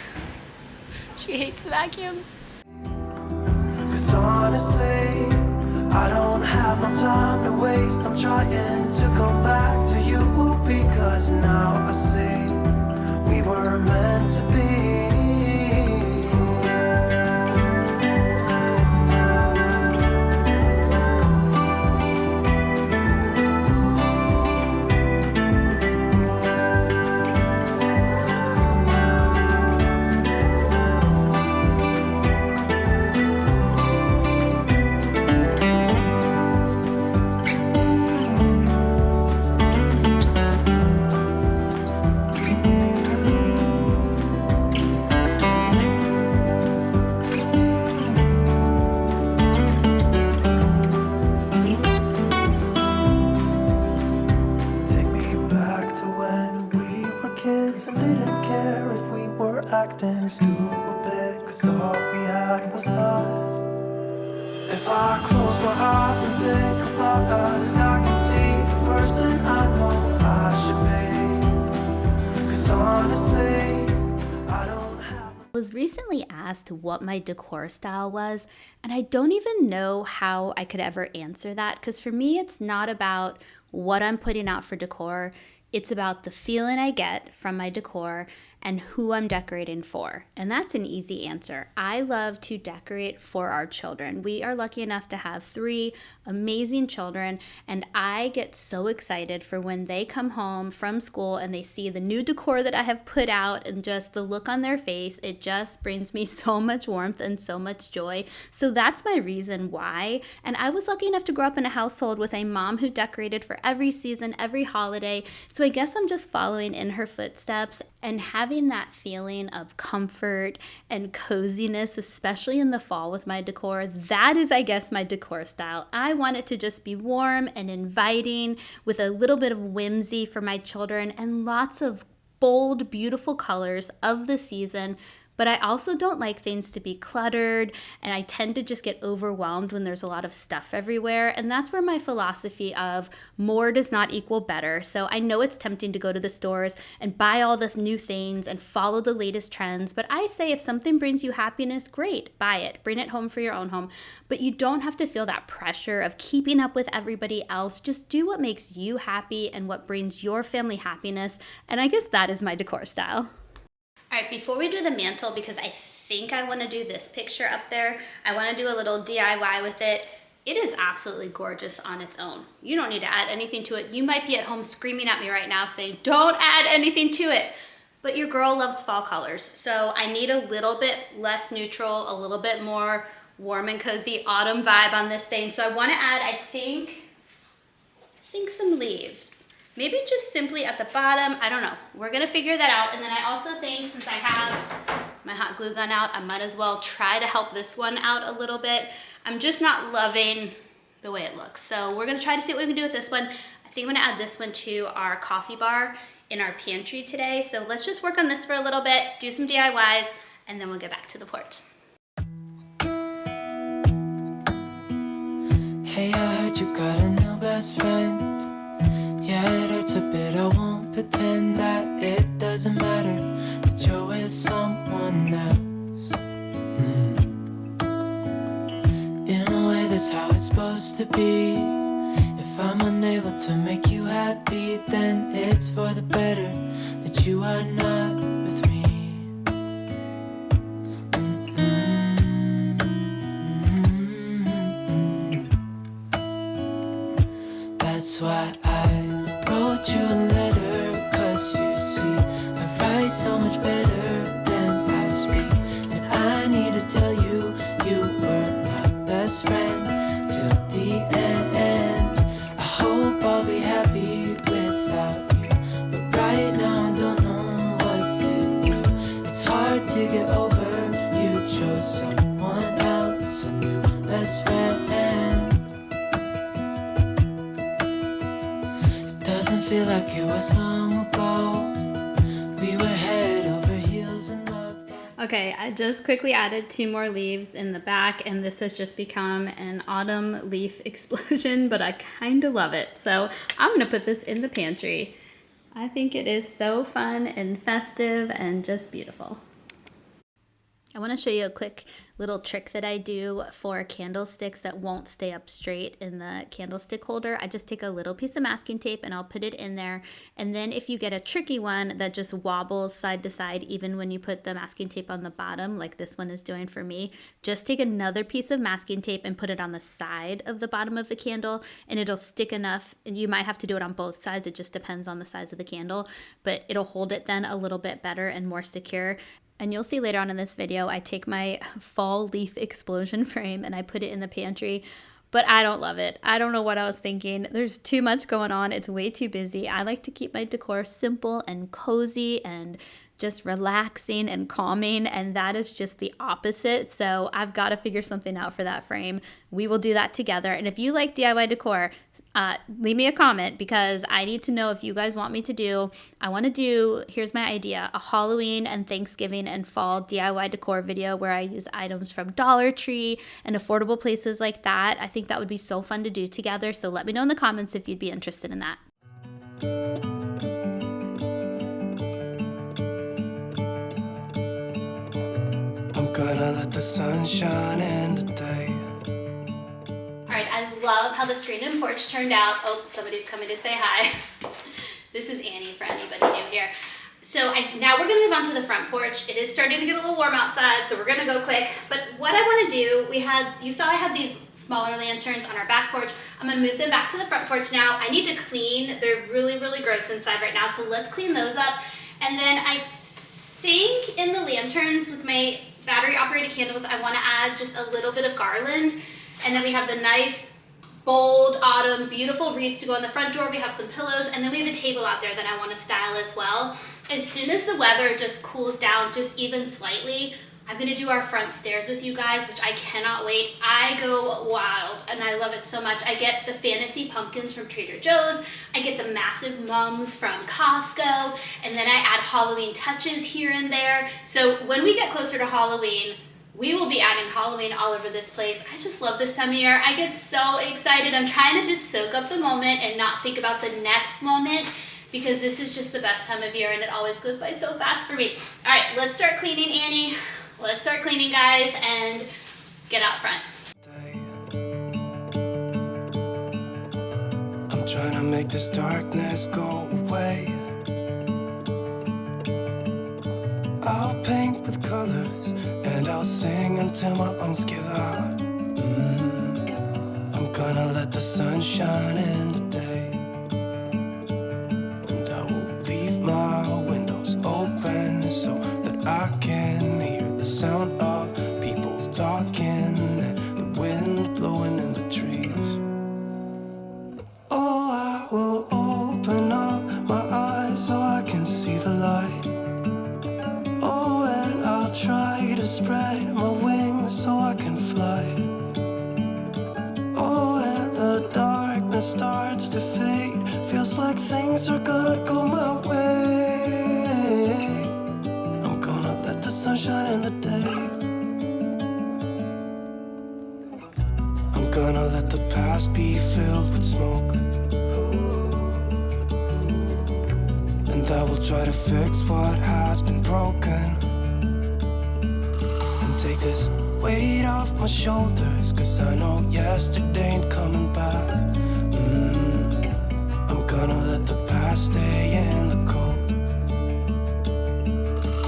She hates the vacuum. 'Cause honestly, I don't have no time to waste. I'm trying to come back to you because now I see we were meant to be. Acting stupid, 'cause all we had was us. If I close my eyes and think about us, I can see the person I know I should be. 'Cause honestly, I don't have. I was recently asked what my decor style was, and I don't even know how I could ever answer that, because for me, it's not about what I'm putting out for decor. It's about the feeling I get from my decor and who I'm decorating for. And that's an easy answer. I love to decorate for our children. We are lucky enough to have 3 amazing children, and I get so excited for when they come home from school and they see the new decor that I have put out and just the look on their face. It just brings me so much warmth and so much joy. So that's my reason why. And I was lucky enough to grow up in a household with a mom who decorated for every season, every holiday. So I guess I'm just following in her footsteps and having that feeling of comfort and coziness, especially in the fall with my decor. That is, I guess, my decor style. I want it to just be warm and inviting with a little bit of whimsy for my children and lots of bold, beautiful colors of the season. But I also don't like things to be cluttered, and I tend to just get overwhelmed when there's a lot of stuff everywhere. And that's where my philosophy of more does not equal better. So I know it's tempting to go to the stores and buy all the new things and follow the latest trends. But I say if something brings you happiness, great, buy it. Bring it home for your own home. But you don't have to feel that pressure of keeping up with everybody else. Just do what makes you happy and what brings your family happiness. And I guess that is my decor style. All right, before we do the mantle, because I think I want to do this picture up there, I want to do a little DIY with it. It is absolutely gorgeous on its own. You don't need to add anything to it. You might be at home screaming at me right now saying, don't add anything to it. But your girl loves fall colors. So I need a little bit less neutral, a little bit more warm and cozy autumn vibe on this thing. So I want to add, I think some leaves. Maybe just simply at the bottom, I don't know. We're gonna figure that out. And then I also think, since I have my hot glue gun out, I might as well try to help this one out a little bit. I'm just not loving the way it looks. So we're gonna try to see what we can do with this one. I think I'm gonna add this one to our coffee bar. in our pantry today. So let's just work on this for a little bit, do some DIYs, and then we'll get back to the porch. Hey, I heard you got a new best friend. Yeah, it hurts a bit, I won't pretend that it doesn't matter that you're with someone else. In a way, that's how it's supposed to be. If I'm unable to make you happy, then it's for the better that you are not with me. That's why I wrote you a letter, 'cause you see, I write so much better than I speak. And I need to tell you, you were my best friend till the end. I hope I'll be happy without you, but right now I don't know what to do. It's hard to get over, you chose someone else, a new best friend. Feel like it was long ago. We were head over heels in love. Okay, I just quickly added 2 more leaves in the back, and this has just become an autumn leaf explosion, but I kind of love it. So I'm gonna put this in the pantry. I think it is so fun and festive and just beautiful. I want to show you a quick little trick that I do for candlesticks that won't stay up straight in the candlestick holder. I just take a little piece of masking tape and I'll put it in there. And then if you get a tricky one that just wobbles side to side, even when you put the masking tape on the bottom, like this one is doing for me, just take another piece of masking tape and put it on the side of the bottom of the candle, and it'll stick enough. And you might have to do it on both sides. It just depends on the size of the candle, but it'll hold it then a little bit better and more secure. And you'll see later on in this video, I take my fall leaf explosion frame and I put it in the pantry, but I don't love it. I don't know what I was thinking. There's too much going on. It's way too busy. I like to keep my decor simple and cozy and just relaxing and calming, and that is just the opposite. So I've got to figure something out for that frame. We will do that together. And if you like DIY decor, leave me a comment, because I need to know if you guys want me to do. I want to do, here's my idea, a Halloween and Thanksgiving and fall DIY decor video where I use items from Dollar Tree and affordable places like that. I think that would be so fun to do together. So let me know in the comments if you'd be interested in that. I'm gonna let the sun shine in today. I love how the screen and porch turned out. Oh, somebody's coming to say hi. This is Annie for anybody new here. So now we're gonna move on to the front porch. It is starting to get a little warm outside, so we're gonna go quick. But what I wanna do, you saw I had these smaller lanterns on our back porch. I'm gonna move them back to the front porch now. I need to clean. They're really, really gross inside right now, so let's clean those up. And then I think in the lanterns with my battery operated candles, I wanna add just a little bit of garland. And then we have the nice, bold, autumn, beautiful wreath to go on the front door. We have some pillows, and then we have a table out there that I want to style as well. As soon as the weather just cools down just even slightly, I'm going to do our front stairs with you guys, which I cannot wait. I go wild, and I love it so much. I get the fantasy pumpkins from Trader Joe's. I get the massive mums from Costco, and then I add Halloween touches here and there. So when we get closer to Halloween, we will be adding Halloween all over this place. I just love this time of year. I get so excited. I'm trying to just soak up the moment and not think about the next moment, because this is just the best time of year and it always goes by so fast for me. All right, let's start cleaning, Annie. Let's start cleaning, guys, and get out front. I'm trying to make this darkness go away. I'll paint with colors and I'll sing until my lungs give out. I'm gonna let the sun shine in today, and I will leave my windows open so that I can hear the sound of people talking and the wind blowing in the trees. Oh, I will open up my eyes so I can see the light. Oh, and I'll try to spread my wings so I can fly. Oh, and the darkness starts to fade. Feels like things are gonna go my way. sunshine in the day. I'm gonna let the past be filled with smoke, and I will try to fix what has been broken, and take this weight off my shoulders, 'cause I know yesterday ain't coming back. I'm gonna let the past stay in the cold.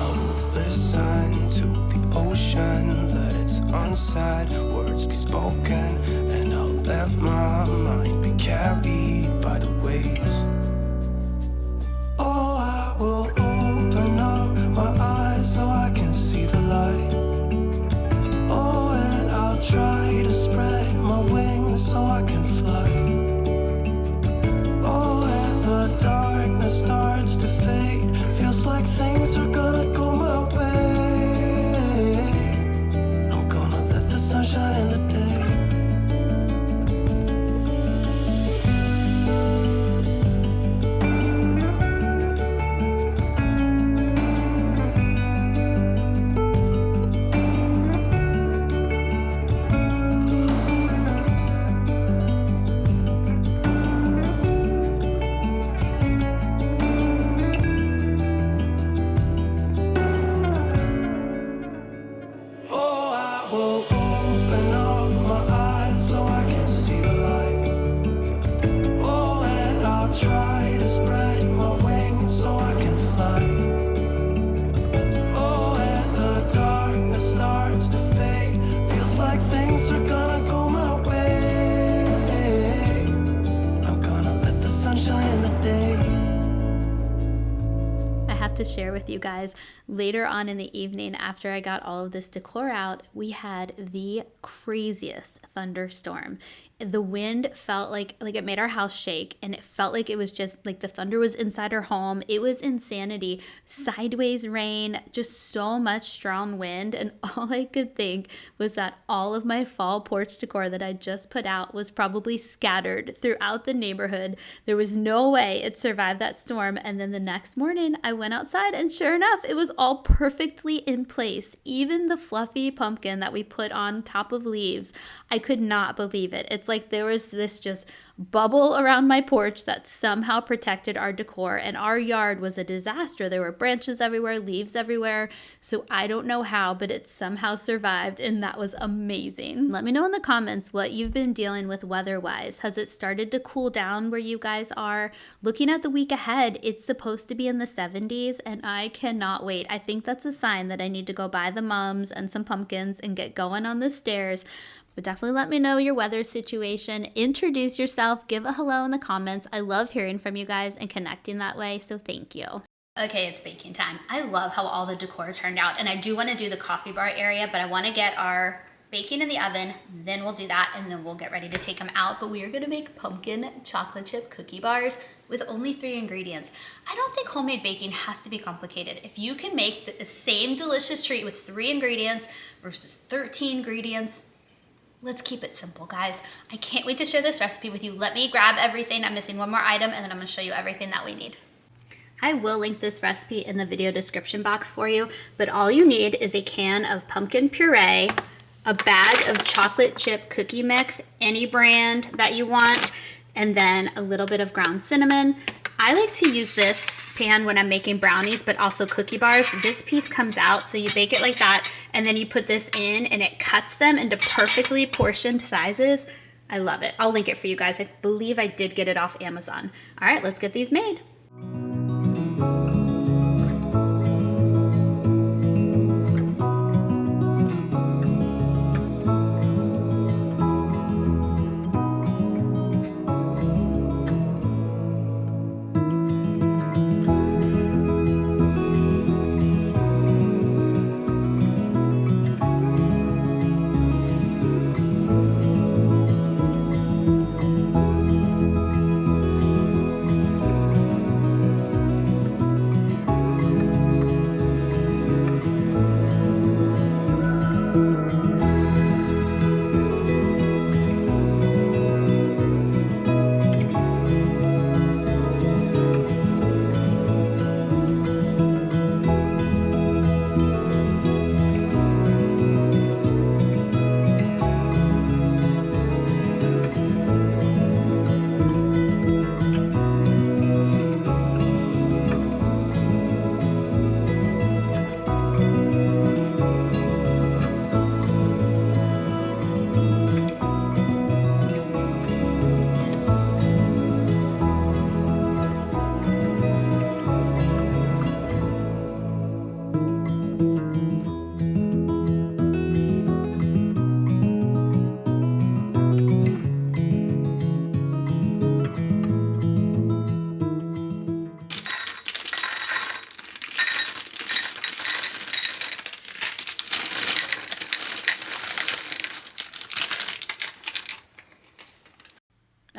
I will listen to the ocean, let its unsaid words be spoken, and I'll let my mind be carried by the waves. Oh, I will open up my eyes so I can see the light. Oh, and I'll try to spread my wings so I can fly. Oh, and the darkness starts to fade, feels like things are gonna go my way. I'm gonna let the sunshine in the day. To share with you guys, later on in the evening, after I got all of this decor out, we had the craziest thunderstorm. The wind felt like it made our house shake, and it felt like it was just like the thunder was inside our home. It was insanity. Sideways rain, just so much strong wind, and all I could think was that all of my fall porch decor that I just put out was probably scattered throughout the neighborhood. There was no way it survived that storm. And then the next morning I went outside, and sure enough, it was all perfectly in place. Even the fluffy pumpkin that we put on top of leaves, I could not believe it. It's like there was this just bubble around my porch that somehow protected our decor, and our yard was a disaster. There were branches everywhere, leaves everywhere. So I don't know how, but it somehow survived, and that was amazing. Let me know in the comments what you've been dealing with weather-wise. Has it started to cool down where you guys are? Looking at the week ahead, it's supposed to be in the 70s, and I cannot wait. I think that's a sign that I need to go buy the mums and some pumpkins and get going on the stairs. But definitely let me know your weather situation. Introduce yourself, give a hello in the comments. I love hearing from you guys and connecting that way, so thank you. Okay, it's baking time. I love how all the decor turned out, and I do want to do the coffee bar area, but I want to get our baking in the oven, then we'll do that, and then we'll get ready to take them out. But we are gonna make pumpkin chocolate chip cookie bars with only 3 ingredients. I don't think homemade baking has to be complicated. If you can make the same delicious treat with 3 ingredients versus 13 ingredients, let's keep it simple, guys. I can't wait to share this recipe with you. Let me grab everything. I'm missing one more item, and then I'm gonna show you everything that we need. I will link this recipe in the video description box for you, but all you need is a can of pumpkin puree, a bag of chocolate chip cookie mix, any brand that you want, and then a little bit of ground cinnamon. I like to use this pan when I'm making brownies, but also cookie bars. This piece comes out, so you bake it like that, and then you put this in, and it cuts them into perfectly portioned sizes. I love it. I'll link it for you guys. I believe I did get it off Amazon. All right, let's get these made.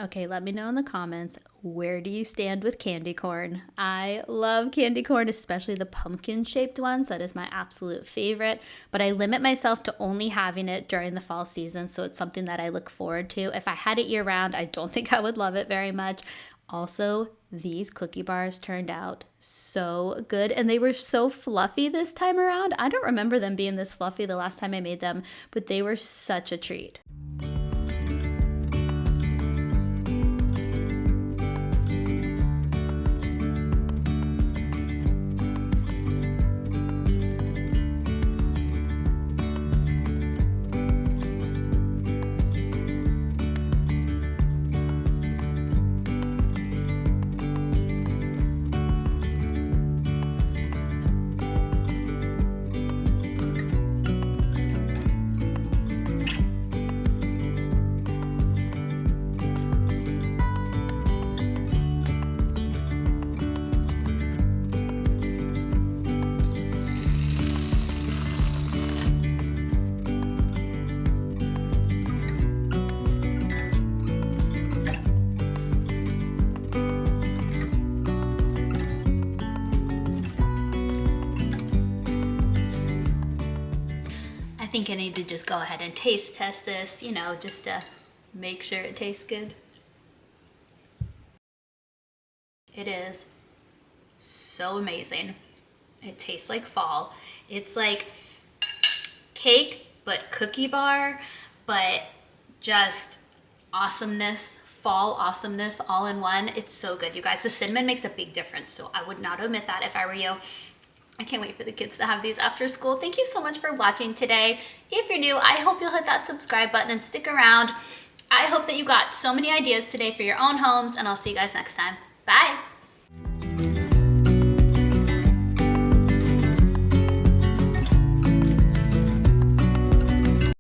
Okay, let me know in the comments, where do you stand with candy corn? I love candy corn, especially the pumpkin shaped ones. That is my absolute favorite, but I limit myself to only having it during the fall season, so it's something that I look forward to. If I had it year round, I don't think I would love it very much. Also, these cookie bars turned out so good, and they were so fluffy this time around. I don't remember them being this fluffy the last time I made them, but they were such a treat. I think I need to just go ahead and taste test this, you know, just to make sure it tastes good. It is so amazing. It tastes like fall. It's like cake, but cookie bar, but just awesomeness, fall awesomeness all in one. It's so good, you guys. The cinnamon makes a big difference, so I would not omit that if I were you. I can't wait for the kids to have these after school. Thank you so much for watching today. If you're new, I hope you'll hit that subscribe button and stick around. I hope that you got so many ideas today for your own homes, and I'll see you guys next time. Bye.